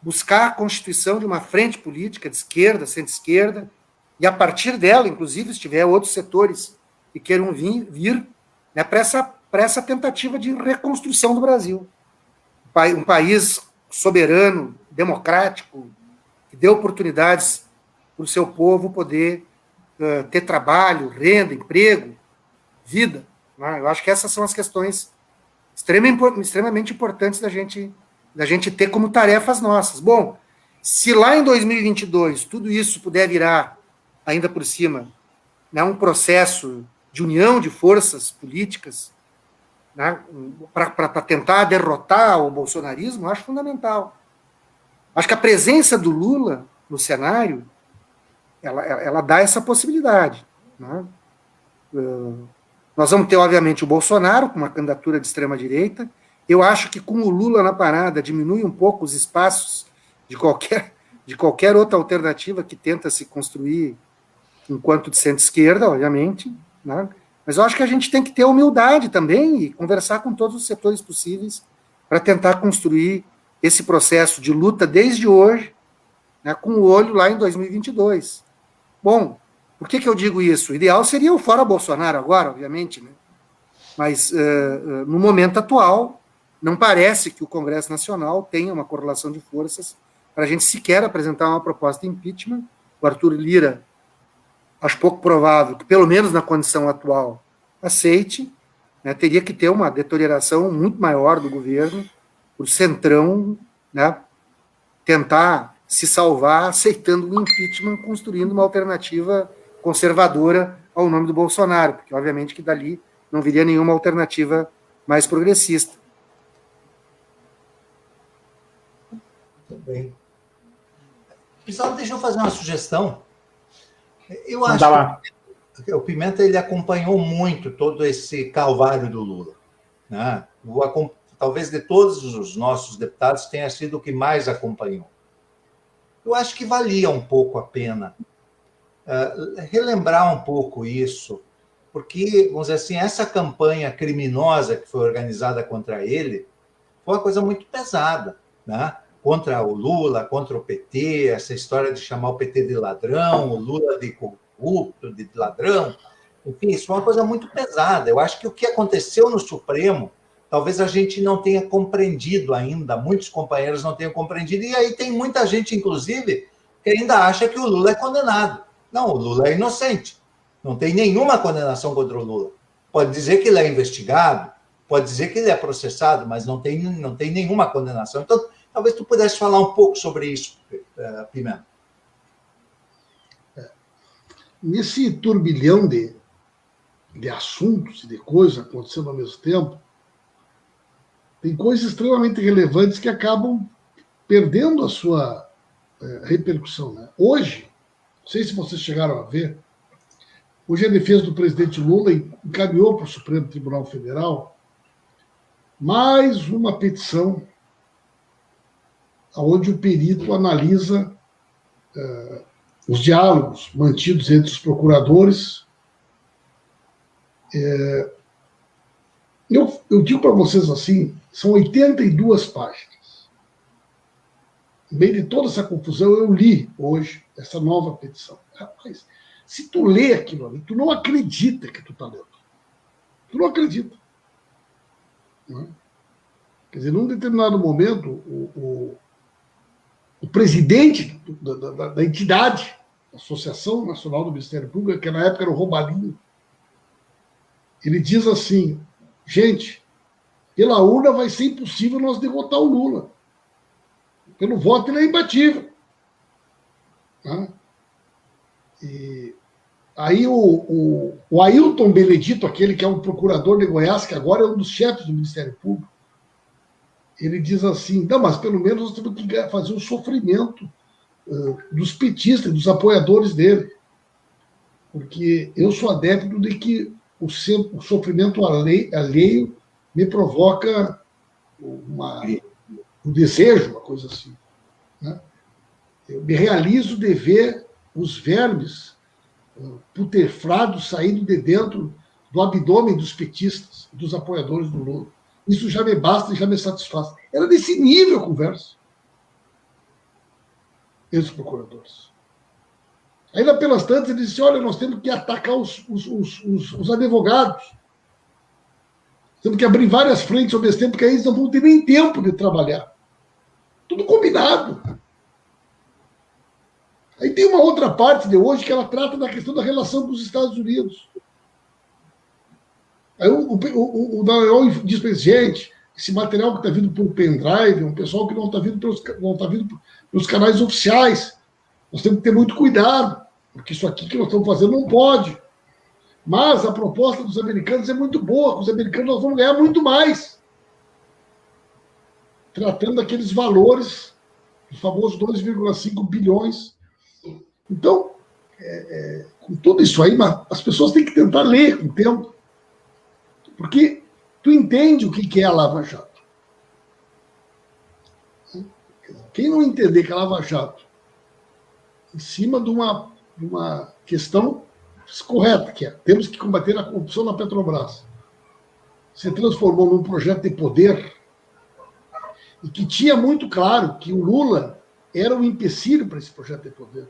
buscar a constituição de uma frente política de esquerda, centro-esquerda, e a partir dela, inclusive, se tiver outros setores que queiram vir né, para essa tentativa de reconstrução do Brasil. Um país soberano, democrático, que dê oportunidades para o seu povo poder ter trabalho, renda, emprego, vida. Né? Eu acho que essas são as questões extremamente importantes da gente ter como tarefas nossas. Bom, se lá em 2022 tudo isso puder virar, ainda por cima, né, um processo de união de forças políticas, né, para tentar derrotar o bolsonarismo, eu acho fundamental. Acho que a presença do Lula no cenário, ela dá essa possibilidade. Né? Nós vamos ter, obviamente, o Bolsonaro, com uma candidatura de extrema-direita. Eu acho que com o Lula na parada diminui um pouco os espaços de qualquer outra alternativa que tenta se construir enquanto de centro-esquerda, obviamente. Né? Mas eu acho que a gente tem que ter humildade também e conversar com todos os setores possíveis para tentar construir esse processo de luta desde hoje, né, com o olho lá em 2022. Bom, por que eu digo isso? O ideal seria o fora Bolsonaro agora, obviamente, né? Mas no momento atual, não parece que o Congresso Nacional tenha uma correlação de forças para a gente sequer apresentar uma proposta de impeachment. O Arthur Lira, acho pouco provável que, pelo menos na condição atual, aceite, né? Teria que ter uma deterioração muito maior do governo, o Centrão, né, tentar se salvar aceitando o impeachment, construindo uma alternativa conservadora ao nome do Bolsonaro, porque obviamente que dali não viria nenhuma alternativa mais progressista. Muito bem. Pessoal, deixa eu fazer uma sugestão. Eu acho que o Pimenta ele acompanhou muito todo esse calvário do Lula. Né? Talvez de todos os nossos deputados tenha sido o que mais acompanhou. Eu acho que valia um pouco a pena relembrar um pouco isso, porque, vamos dizer assim, essa campanha criminosa que foi organizada contra ele foi uma coisa muito pesada, né? Contra o Lula, contra o PT, essa história de chamar o PT de ladrão, o Lula de corrupto, de ladrão, enfim, isso foi uma coisa muito pesada. Eu acho que o que aconteceu no Supremo, talvez a gente não tenha compreendido ainda, muitos companheiros não tenham compreendido, e aí tem muita gente, inclusive, que ainda acha que o Lula é condenado. Não, o Lula é inocente. Não tem nenhuma condenação contra o Lula. Pode dizer que ele é investigado, pode dizer que ele é processado, mas não tem nenhuma condenação. Então, talvez tu pudesse falar um pouco sobre isso, Pimenta. Nesse turbilhão de assuntos e de coisas acontecendo ao mesmo tempo, tem coisas extremamente relevantes que acabam perdendo a sua repercussão. Né? Hoje, não sei se vocês chegaram a ver, hoje a defesa do presidente Lula encaminhou para o Supremo Tribunal Federal mais uma petição onde o perito analisa os diálogos mantidos entre os procuradores. Eu digo para vocês assim, são 82 páginas. No meio de toda essa confusão, eu li hoje essa nova petição. Rapaz, se tu lê aquilo ali, tu não acredita que tu está lendo. Tu não acredita. Não é? Quer dizer, num determinado momento, o presidente da entidade, Associação Nacional do Ministério Público, que na época era o Romalinho, ele diz assim, gente, pela urna vai ser impossível nós derrotar o Lula. Pelo voto ele é imbatível. Tá? E aí o Ailton Benedito, aquele que é um procurador de Goiás, que agora é um dos chefes do Ministério Público, ele diz assim, não, mas pelo menos nós temos que fazer um sofrimento dos petistas, dos apoiadores dele. Porque eu sou adepto de que o sofrimento alheio me provoca um desejo, uma coisa assim. Né? Eu me realizo de ver os vermes putrefrados saindo de dentro do abdômen dos petistas, dos apoiadores do Lula. Isso já me basta e já me satisfaz. Era desse nível a conversa. Esses procuradores. Ainda pelas tantas, ele disse, olha, nós temos que atacar os advogados. Temos que abrir várias frentes ao mesmo tempo, porque aí eles não vão ter nem tempo de trabalhar. Tudo combinado. Aí tem uma outra parte de hoje que ela trata da questão da relação com os Estados Unidos. Aí o Dallagnol diz para eles, gente, esse material que está vindo por pendrive é um pessoal que não está vindo pelos canais oficiais. Nós temos que ter muito cuidado, porque isso aqui que nós estamos fazendo não pode. Mas a proposta dos americanos é muito boa, com os americanos nós vamos ganhar muito mais. Tratando daqueles valores, os famosos 2,5 bilhões. Então, com tudo isso aí, as pessoas têm que tentar ler com o tempo. Porque tu entende o que é a Lava Jato. Quem não entender que a Lava Jato, em cima de uma questão correta, que é temos que combater a corrupção na Petrobras, se transformou num projeto de poder e que tinha muito claro que o Lula era um empecilho para esse projeto de poder,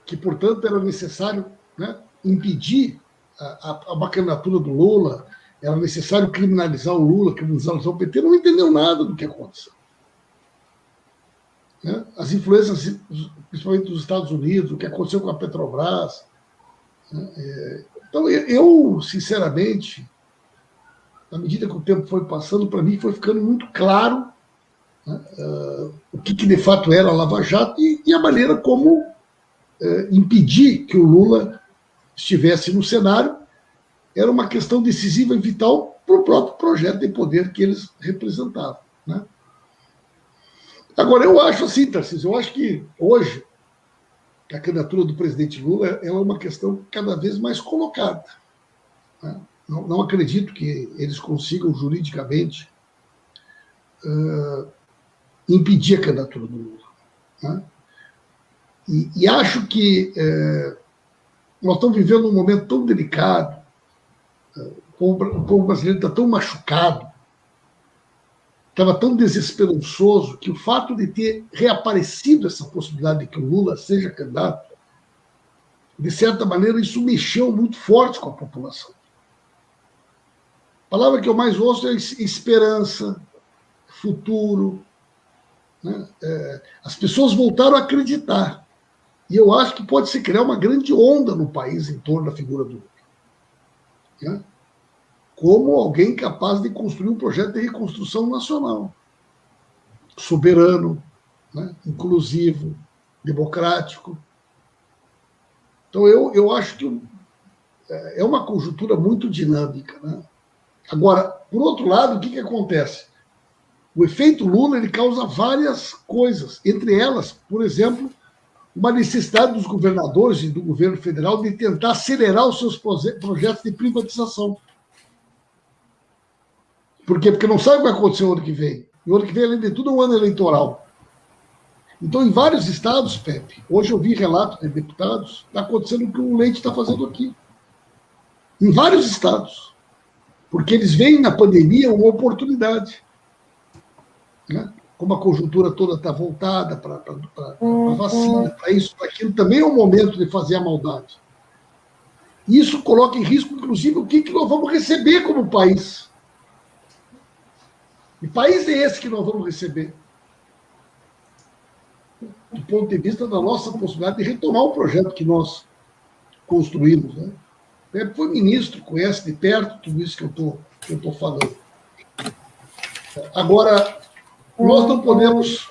que, portanto, era necessário, né, impedir a candidatura do Lula, era necessário criminalizar o Lula, criminalizar o PT, não entendeu nada do que aconteceu. Né? As influências, principalmente dos Estados Unidos, o que aconteceu com a Petrobras. Né? Então, eu, sinceramente, à medida que o tempo foi passando, para mim foi ficando muito claro, né, o que de fato era a Lava Jato e a maneira como impedir que o Lula estivesse no cenário era uma questão decisiva e vital para o próprio projeto de poder que eles representavam. Né? Agora, eu acho assim, Tarcísio, eu acho que hoje a candidatura do presidente Lula é uma questão cada vez mais colocada. Né? Não acredito que eles consigam juridicamente impedir a candidatura do Lula. Né? E acho que nós estamos vivendo um momento tão delicado, o povo brasileiro está tão machucado, estava tão desesperançoso, que o fato de ter reaparecido essa possibilidade de que o Lula seja candidato, de certa maneira, isso mexeu muito forte com a população. A palavra que eu mais ouço é esperança, futuro. Né? As pessoas voltaram a acreditar. E eu acho que pode se criar uma grande onda no país em torno da figura do Lula. Né? Como alguém capaz de construir um projeto de reconstrução nacional. Soberano, né? Inclusivo, democrático. Então, eu acho que é uma conjuntura muito dinâmica. Né? Agora, por outro lado, o que acontece? O efeito Lula ele causa várias coisas. Entre elas, por exemplo, uma necessidade dos governadores e do governo federal de tentar acelerar os seus projetos de privatização. Por quê? Porque não sabe o que vai acontecer no ano que vem. E o ano que vem, além de tudo, é um ano eleitoral. Então, em vários estados, Pepe, hoje eu vi relatos de deputados, está acontecendo o que o Leite está fazendo aqui. Em vários estados. Porque eles veem na pandemia uma oportunidade. Né? Como a conjuntura toda está voltada para a vacina, para isso, para aquilo, também é um momento de fazer a maldade. E isso coloca em risco, inclusive, o que nós vamos receber como país. Que país é esse que nós vamos receber? Do ponto de vista da nossa possibilidade de retomar o projeto que nós construímos. Né? O Pepe foi ministro, conhece de perto tudo isso que eu estou falando. Agora, nós não podemos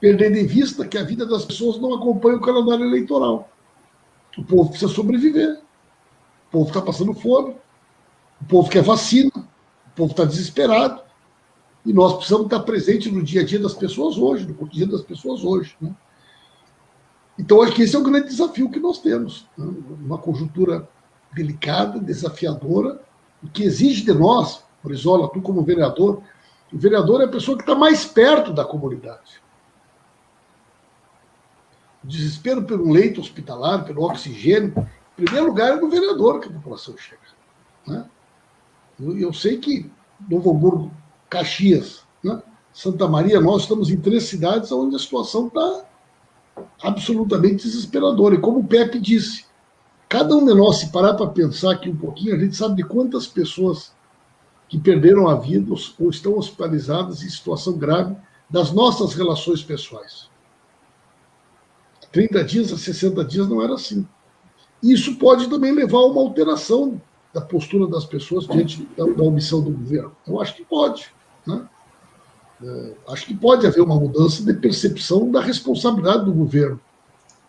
perder de vista que a vida das pessoas não acompanha o calendário eleitoral. O povo precisa sobreviver. O povo está passando fome. O povo quer vacina. O povo está desesperado. E nós precisamos estar presentes no dia a dia das pessoas hoje, no cotidiano das pessoas hoje. Né? Então, acho que esse é o grande desafio que nós temos. Né? Uma conjuntura delicada, desafiadora, que exige de nós, Brizola, tu como vereador, o vereador é a pessoa que está mais perto da comunidade. O desespero pelo leito hospitalar, pelo oxigênio, em primeiro lugar é do vereador que a população chega. Né? Eu sei que Novo Hamburgo, Caxias, né? Santa Maria, nós estamos em 3 cidades onde a situação está absolutamente desesperadora. E como o Pepe disse, cada um de nós, se parar para pensar aqui um pouquinho, a gente sabe de quantas pessoas que perderam a vida ou estão hospitalizadas em situação grave das nossas relações pessoais. 30 dias a 60 dias não era assim. Isso pode também levar a uma alteração da postura das pessoas diante da omissão do governo. Eu acho que pode, né? Acho que pode haver uma mudança de percepção da responsabilidade do governo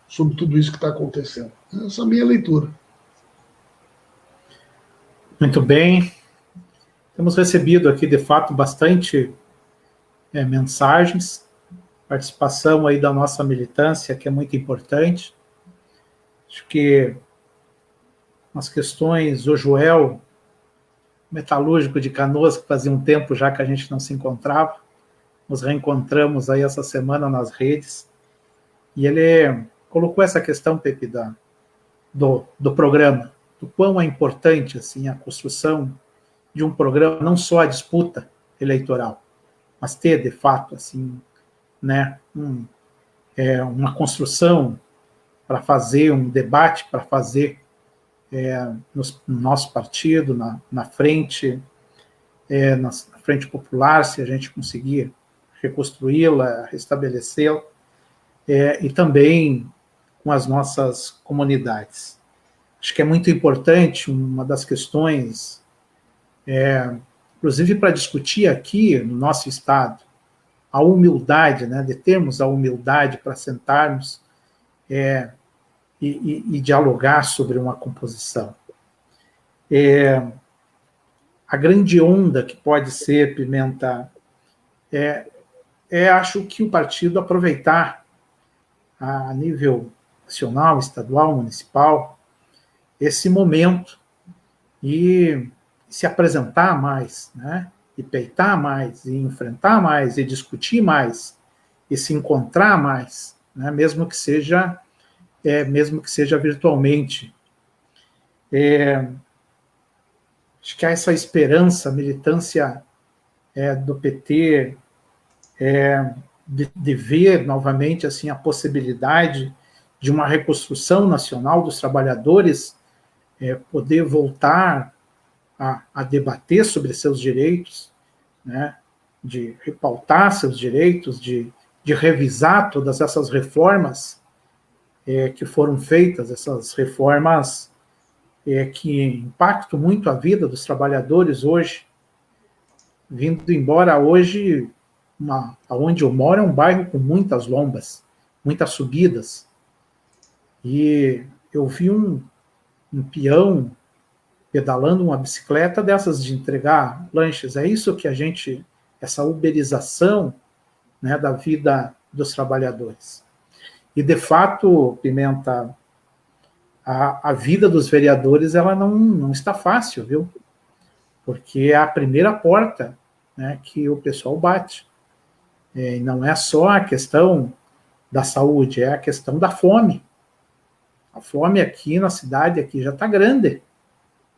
sobre tudo isso que está acontecendo. Essa é a minha leitura. Muito bem. Temos recebido aqui, de fato, bastante mensagens, participação aí da nossa militância, que é muito importante. Acho que as questões, o Joel, metalúrgico de Canoas, que fazia um tempo já que a gente não se encontrava, nos reencontramos aí essa semana nas redes, e ele colocou essa questão, Pepe, do programa, do quão é importante assim, a construção de um programa, não só a disputa eleitoral, mas ter, de fato, assim, né, uma construção para fazer um debate, para fazer no nosso partido, na frente, na frente popular, se a gente conseguir reconstruí-la, restabelecê-la, e também com as nossas comunidades. Acho que é muito importante, uma das questões, inclusive para discutir aqui no nosso Estado, a humildade, né, de termos a humildade para sentarmos e dialogar sobre uma composição. A grande onda que pode ser, Pimenta, acho que o partido aproveitar a nível nacional, estadual, municipal, esse momento e se apresentar mais, né? E peitar mais, e enfrentar mais, e discutir mais, e se encontrar mais, né? mesmo que seja virtualmente. Acho que há essa esperança, a militância do PT, de ver novamente assim, a possibilidade de uma reconstrução nacional dos trabalhadores, poder voltar a debater sobre seus direitos, né, de repautar seus direitos, de revisar todas essas reformas que foram feitas, essas reformas que impactam muito a vida dos trabalhadores hoje, vindo embora hoje, onde eu moro é um bairro com muitas lombas, muitas subidas, e eu vi um peão pedalando uma bicicleta dessas de entregar lanches. É isso que essa uberização, né, da vida dos trabalhadores. E, de fato, Pimenta, a vida dos vereadores ela não está fácil, viu? Porque é a primeira porta, né, que o pessoal bate. E não é só a questão da saúde, é a questão da fome. A fome aqui na cidade aqui já está grande,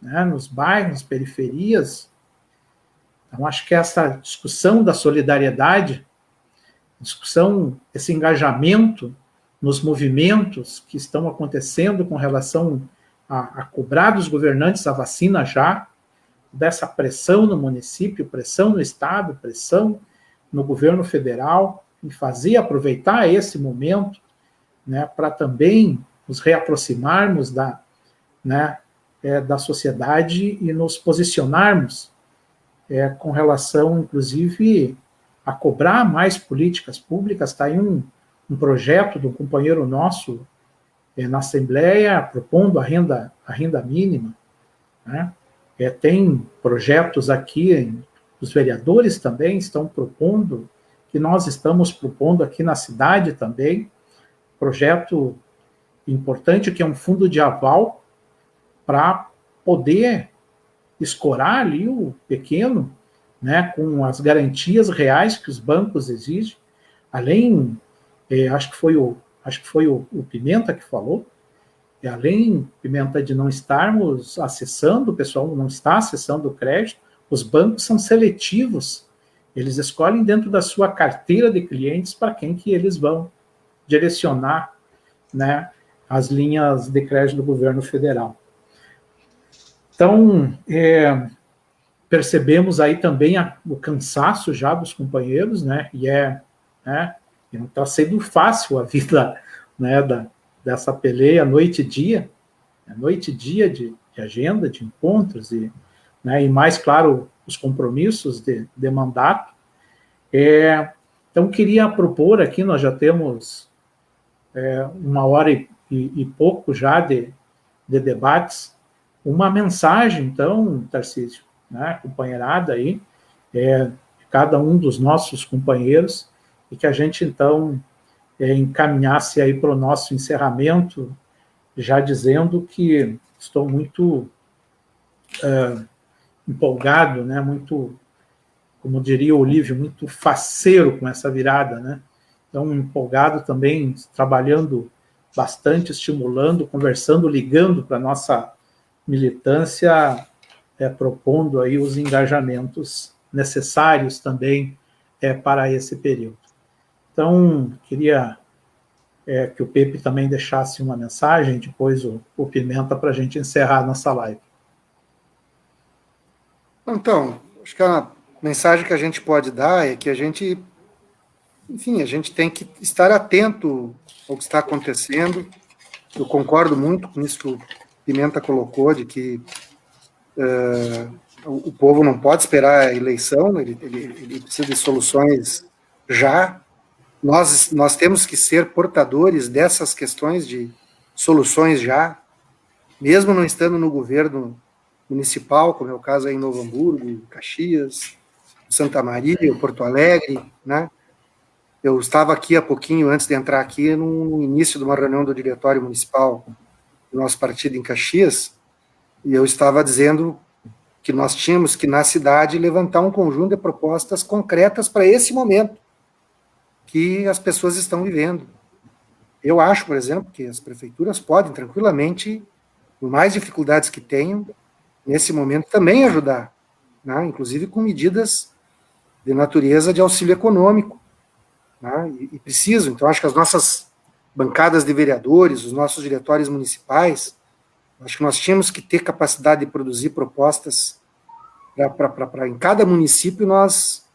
né, nos bairros, nas periferias. Então, acho que essa discussão da solidariedade, esse engajamento nos movimentos que estão acontecendo com relação a cobrar dos governantes a vacina já, dessa pressão no município, pressão no Estado, pressão no governo federal, e aproveitar esse momento, né, para também nos reaproximarmos da sociedade e nos posicionarmos com relação, inclusive, a cobrar mais políticas públicas. Está aí um projeto de um companheiro nosso na Assembleia propondo a renda mínima, né? Tem projetos aqui, os vereadores também estão propondo, que nós estamos propondo aqui na cidade também, projeto importante que é um fundo de aval para poder escorar ali o pequeno, né, com as garantias reais que os bancos exigem, além, acho que foi o Pimenta que falou, além, Pimenta, de não estarmos acessando, o pessoal não está acessando o crédito, Os bancos são seletivos, eles escolhem dentro da sua carteira de clientes para quem que eles vão direcionar, né, as linhas de crédito do governo federal. Então, percebemos aí também o cansaço já dos companheiros, né, e não está sendo fácil a vida, né, dessa peleia noite e dia de agenda, de encontros, e mais, claro, os compromissos de mandato. Então, queria propor aqui, nós já temos 1h e pouco já de debates, uma mensagem, então, Tarcísio, né, companheirada aí, cada um dos nossos companheiros, e que a gente, então, encaminhasse aí para o nosso encerramento, já dizendo que estou muito empolgado, né, muito, como diria o Olívio, muito faceiro com essa virada, né? Então, empolgado também, trabalhando bastante, estimulando, conversando, ligando para a nossa militância, propondo aí os engajamentos necessários também para esse período. Então, queria que o Pepe também deixasse uma mensagem, depois o Pimenta, para a gente encerrar a nossa live. Então, acho que a mensagem que a gente pode dar é que a gente tem que estar atento ao que está acontecendo. Eu concordo muito com isso que o Pimenta colocou, de que o povo não pode esperar a eleição, ele precisa de soluções já. Nós temos que ser portadores dessas questões de soluções já, mesmo não estando no governo municipal, como é o caso aí em Novo Hamburgo, Caxias, Santa Maria, Porto Alegre, né? Eu estava aqui há pouquinho, antes de entrar aqui, no início de uma reunião do diretório municipal do nosso partido em Caxias, e eu estava dizendo que nós tínhamos que, na cidade, levantar um conjunto de propostas concretas para esse momento que as pessoas estão vivendo. Eu acho, por exemplo, que as prefeituras podem tranquilamente, por mais dificuldades que tenham, nesse momento também ajudar, né? Inclusive com medidas de natureza de auxílio econômico, né? E precisam. Então, acho que as nossas bancadas de vereadores, os nossos diretórios municipais, acho que nós tínhamos que ter capacidade de produzir propostas para em cada município nós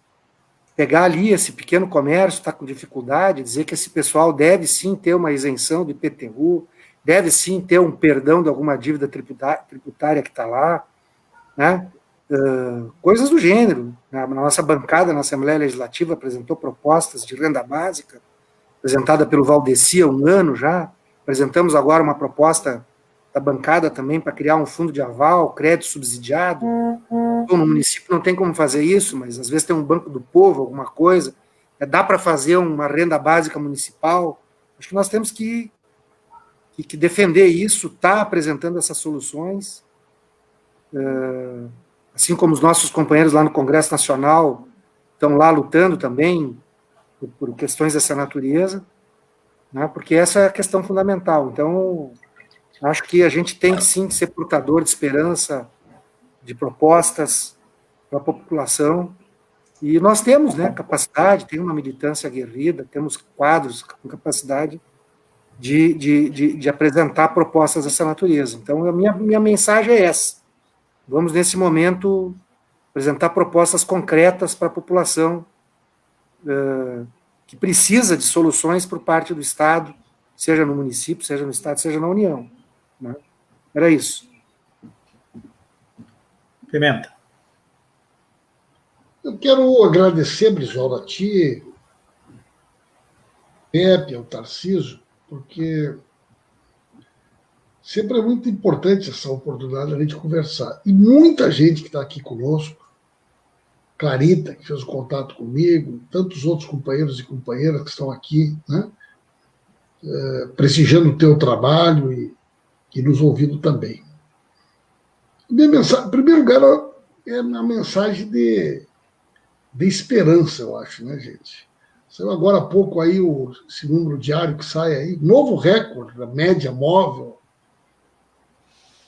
pegar ali esse pequeno comércio, está com dificuldade, dizer que esse pessoal deve sim ter uma isenção do IPTU, deve sim ter um perdão de alguma dívida tributária que está lá, né? Coisas do gênero. Na nossa bancada, na Assembleia Legislativa, apresentou propostas de renda básica, apresentada pelo Valdeci há um ano já. Apresentamos agora uma proposta da bancada também para criar um fundo de aval, crédito subsidiado. Bom, no município não tem como fazer isso, mas às vezes tem um banco do povo, alguma coisa. Dá para fazer uma renda básica municipal. Acho que nós temos que defender isso, tá apresentando essas soluções, assim como os nossos companheiros lá no Congresso Nacional estão lá lutando também por questões dessa natureza, né, porque essa é a questão fundamental. Então, acho que a gente tem sim que ser portador de esperança, de propostas para a população, e nós temos, né, capacidade, tem uma militância aguerrida, temos quadros com capacidade de apresentar propostas dessa natureza. Então, a minha mensagem é essa. Vamos, nesse momento, apresentar propostas concretas para a população que precisa de soluções por parte do Estado, seja no município, seja no Estado, seja na União, né? Era isso. Pimenta. Eu quero agradecer, Brizola, a ti, Pepe, ao Tarcísio, porque sempre é muito importante essa oportunidade de a gente conversar. E muita gente que está aqui conosco, Clarita, que fez o contato comigo, tantos outros companheiros e companheiras que estão aqui, né, prestigiando o teu trabalho e nos ouvindo também. Minha mensagem, em primeiro lugar, é uma mensagem de esperança, eu acho, né, gente? Saiu agora há pouco aí esse número diário que sai aí, novo recorde da média móvel.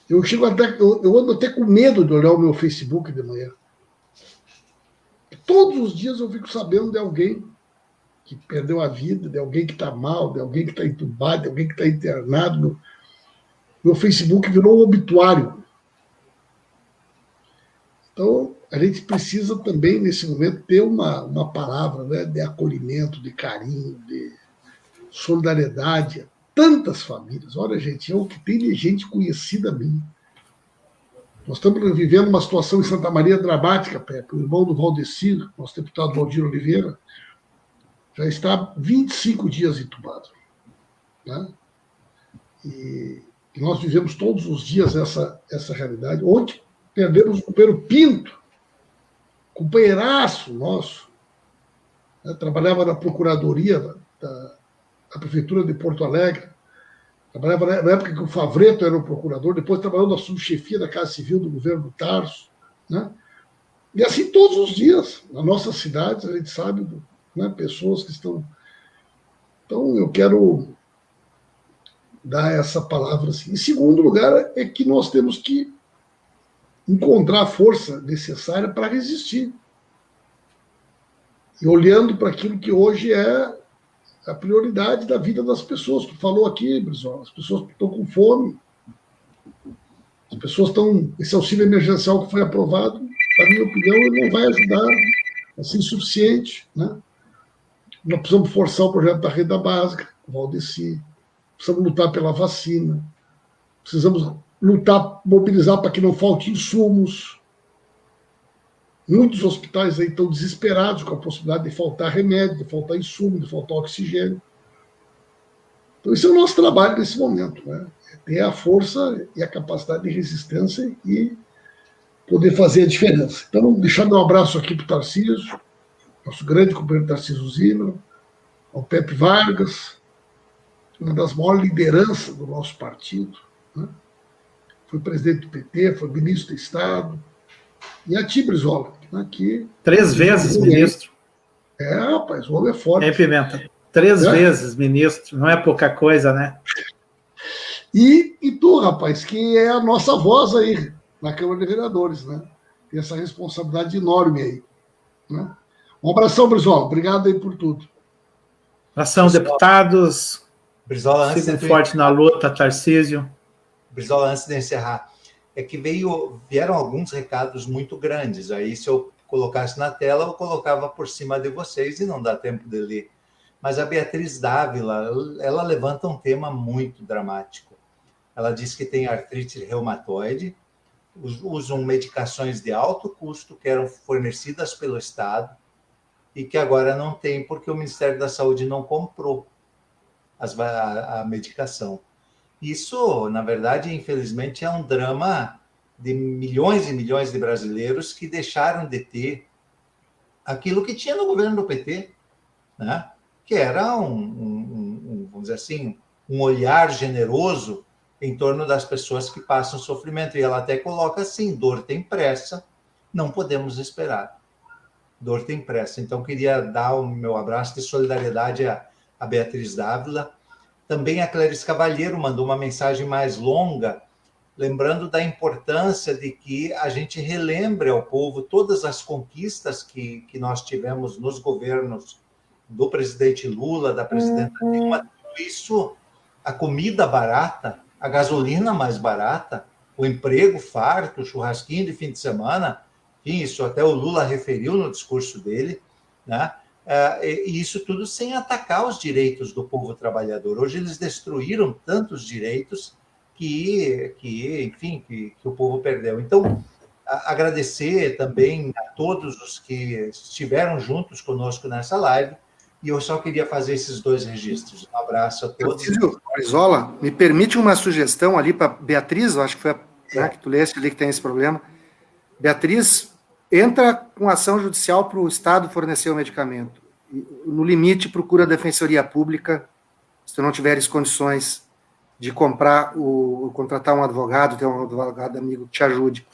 Eu ando até com medo de olhar o meu Facebook de manhã. todos os dias eu fico sabendo de alguém que perdeu a vida, de alguém que está mal, de alguém que está entubado, de alguém que está internado. Meu Facebook virou um obituário. Então, a gente precisa também, nesse momento, ter uma palavra, né, de acolhimento, de carinho, de solidariedade a tantas famílias. Olha, gente, é o que tem de gente conhecida minha. Nós estamos vivendo uma situação em Santa Maria dramática, Pepe. O irmão do Valdecir, nosso deputado Valdir Oliveira, já está 25 dias entubado. Né? E nós vivemos todos os dias essa realidade. Ontem perdemos o companheiro Pinto, companheiraço nosso, né? Trabalhava na Procuradoria da Prefeitura de Porto Alegre, trabalhava na época que o Favreto era o procurador, depois trabalhou na subchefia da Casa Civil do governo do Tarso. Né? E assim todos os dias, nas nossas cidades, a gente sabe, né, pessoas que estão... Então, eu quero dar essa palavra assim. Em segundo lugar, é que nós temos que encontrar a força necessária para resistir. E olhando para aquilo que hoje é a prioridade da vida das pessoas. Tu falou aqui, Brizola, as pessoas estão com fome. As pessoas estão... Esse auxílio emergencial que foi aprovado, na minha opinião, ele não vai ajudar, assim, suficiente, né? Nós precisamos forçar o projeto da renda básica, o Valdeci. Precisamos lutar pela vacina. Precisamos lutar, mobilizar para que não falte insumos. Muitos hospitais aí estão desesperados com a possibilidade de faltar remédio, de faltar insumo, de faltar oxigênio. Então, esse é o nosso trabalho nesse momento, né? É ter a força e a capacidade de resistência e poder fazer a diferença. Então, deixar meu abraço aqui para o Tarcísio, nosso grande companheiro Tarcísio Zimmermann, ao Pepe Vargas, uma das maiores lideranças do nosso partido, né? Foi presidente do PT, foi ministro do Estado, e a ti, Brizola, né, que... 3 vezes ministro. Rapaz, o homem é forte. É, Pimenta, 3 vezes ministro, não é pouca coisa, né? E tu, rapaz, que é a nossa voz aí na Câmara de Vereadores, né? Tem essa responsabilidade enorme aí, né? Um abração, Brizola. Obrigado aí por tudo. Abração, deputados. Brizola, sigam forte na luta, Tarcísio. Brizola, antes de encerrar, é que vieram alguns recados muito grandes. Aí, se eu colocasse na tela, eu colocava por cima de vocês e não dá tempo de ler. Mas a Beatriz Dávila, ela levanta um tema muito dramático. Ela diz que tem artrite reumatoide, usam medicações de alto custo que eram fornecidas pelo Estado e que agora não tem porque o Ministério da Saúde não comprou a medicação. Isso, na verdade, infelizmente, é um drama de milhões e milhões de brasileiros que deixaram de ter aquilo que tinha no governo do PT, né? Que era vamos dizer assim, um olhar generoso em torno das pessoas que passam sofrimento. E ela até coloca assim, dor tem pressa, não podemos esperar. Dor tem pressa. Então, queria dar o meu abraço de solidariedade a Beatriz Dávila. Também a Clarice Cavalheiro mandou uma mensagem mais longa, lembrando da importância de que a gente relembre ao povo todas as conquistas que nós tivemos nos governos do presidente Lula, da presidenta Dilma. Tudo isso, a comida barata, a gasolina mais barata, o emprego farto, o churrasquinho de fim de semana, enfim, isso até o Lula referiu no discurso dele, né? E isso tudo sem atacar os direitos do povo trabalhador. Hoje eles destruíram tantos direitos que o povo perdeu. Então, agradecer também a todos os que estiveram juntos conosco nessa live, e eu só queria fazer esses 2 registros. Um abraço a todos. Brizola, me permite uma sugestão ali para Beatriz, eu acho que foi a que tu leste ali que tem esse problema. Beatriz, entra com ação judicial para o Estado fornecer o medicamento. No limite, procura a Defensoria Pública, se tu não tiveres condições de contratar um advogado, ter um advogado amigo que te ajude.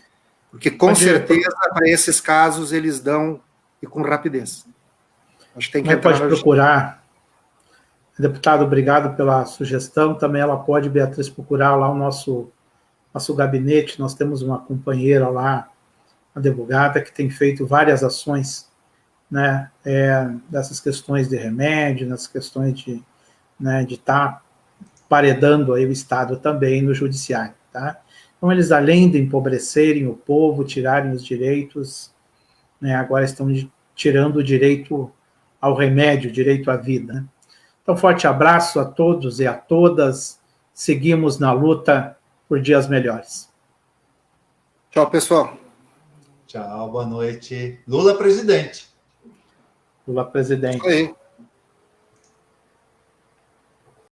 Porque, com certeza, para esses casos, eles dão e com rapidez. Acho que tem que pode procurar. Deputado, obrigado pela sugestão. Também ela pode, Beatriz, procurar lá o nosso gabinete. Nós temos uma companheira lá, advogada, que tem feito várias ações né, dessas questões de remédio, nessas questões de estar paredando aí o Estado também no judiciário, tá? Então, eles, além de empobrecerem o povo, tirarem os direitos, né, agora estão tirando o direito ao remédio, o direito à vida, né? Então, forte abraço a todos e a todas. Seguimos na luta por dias melhores. Tchau, pessoal. Tchau, boa noite. Lula presidente. Lula presidente. Isso aí.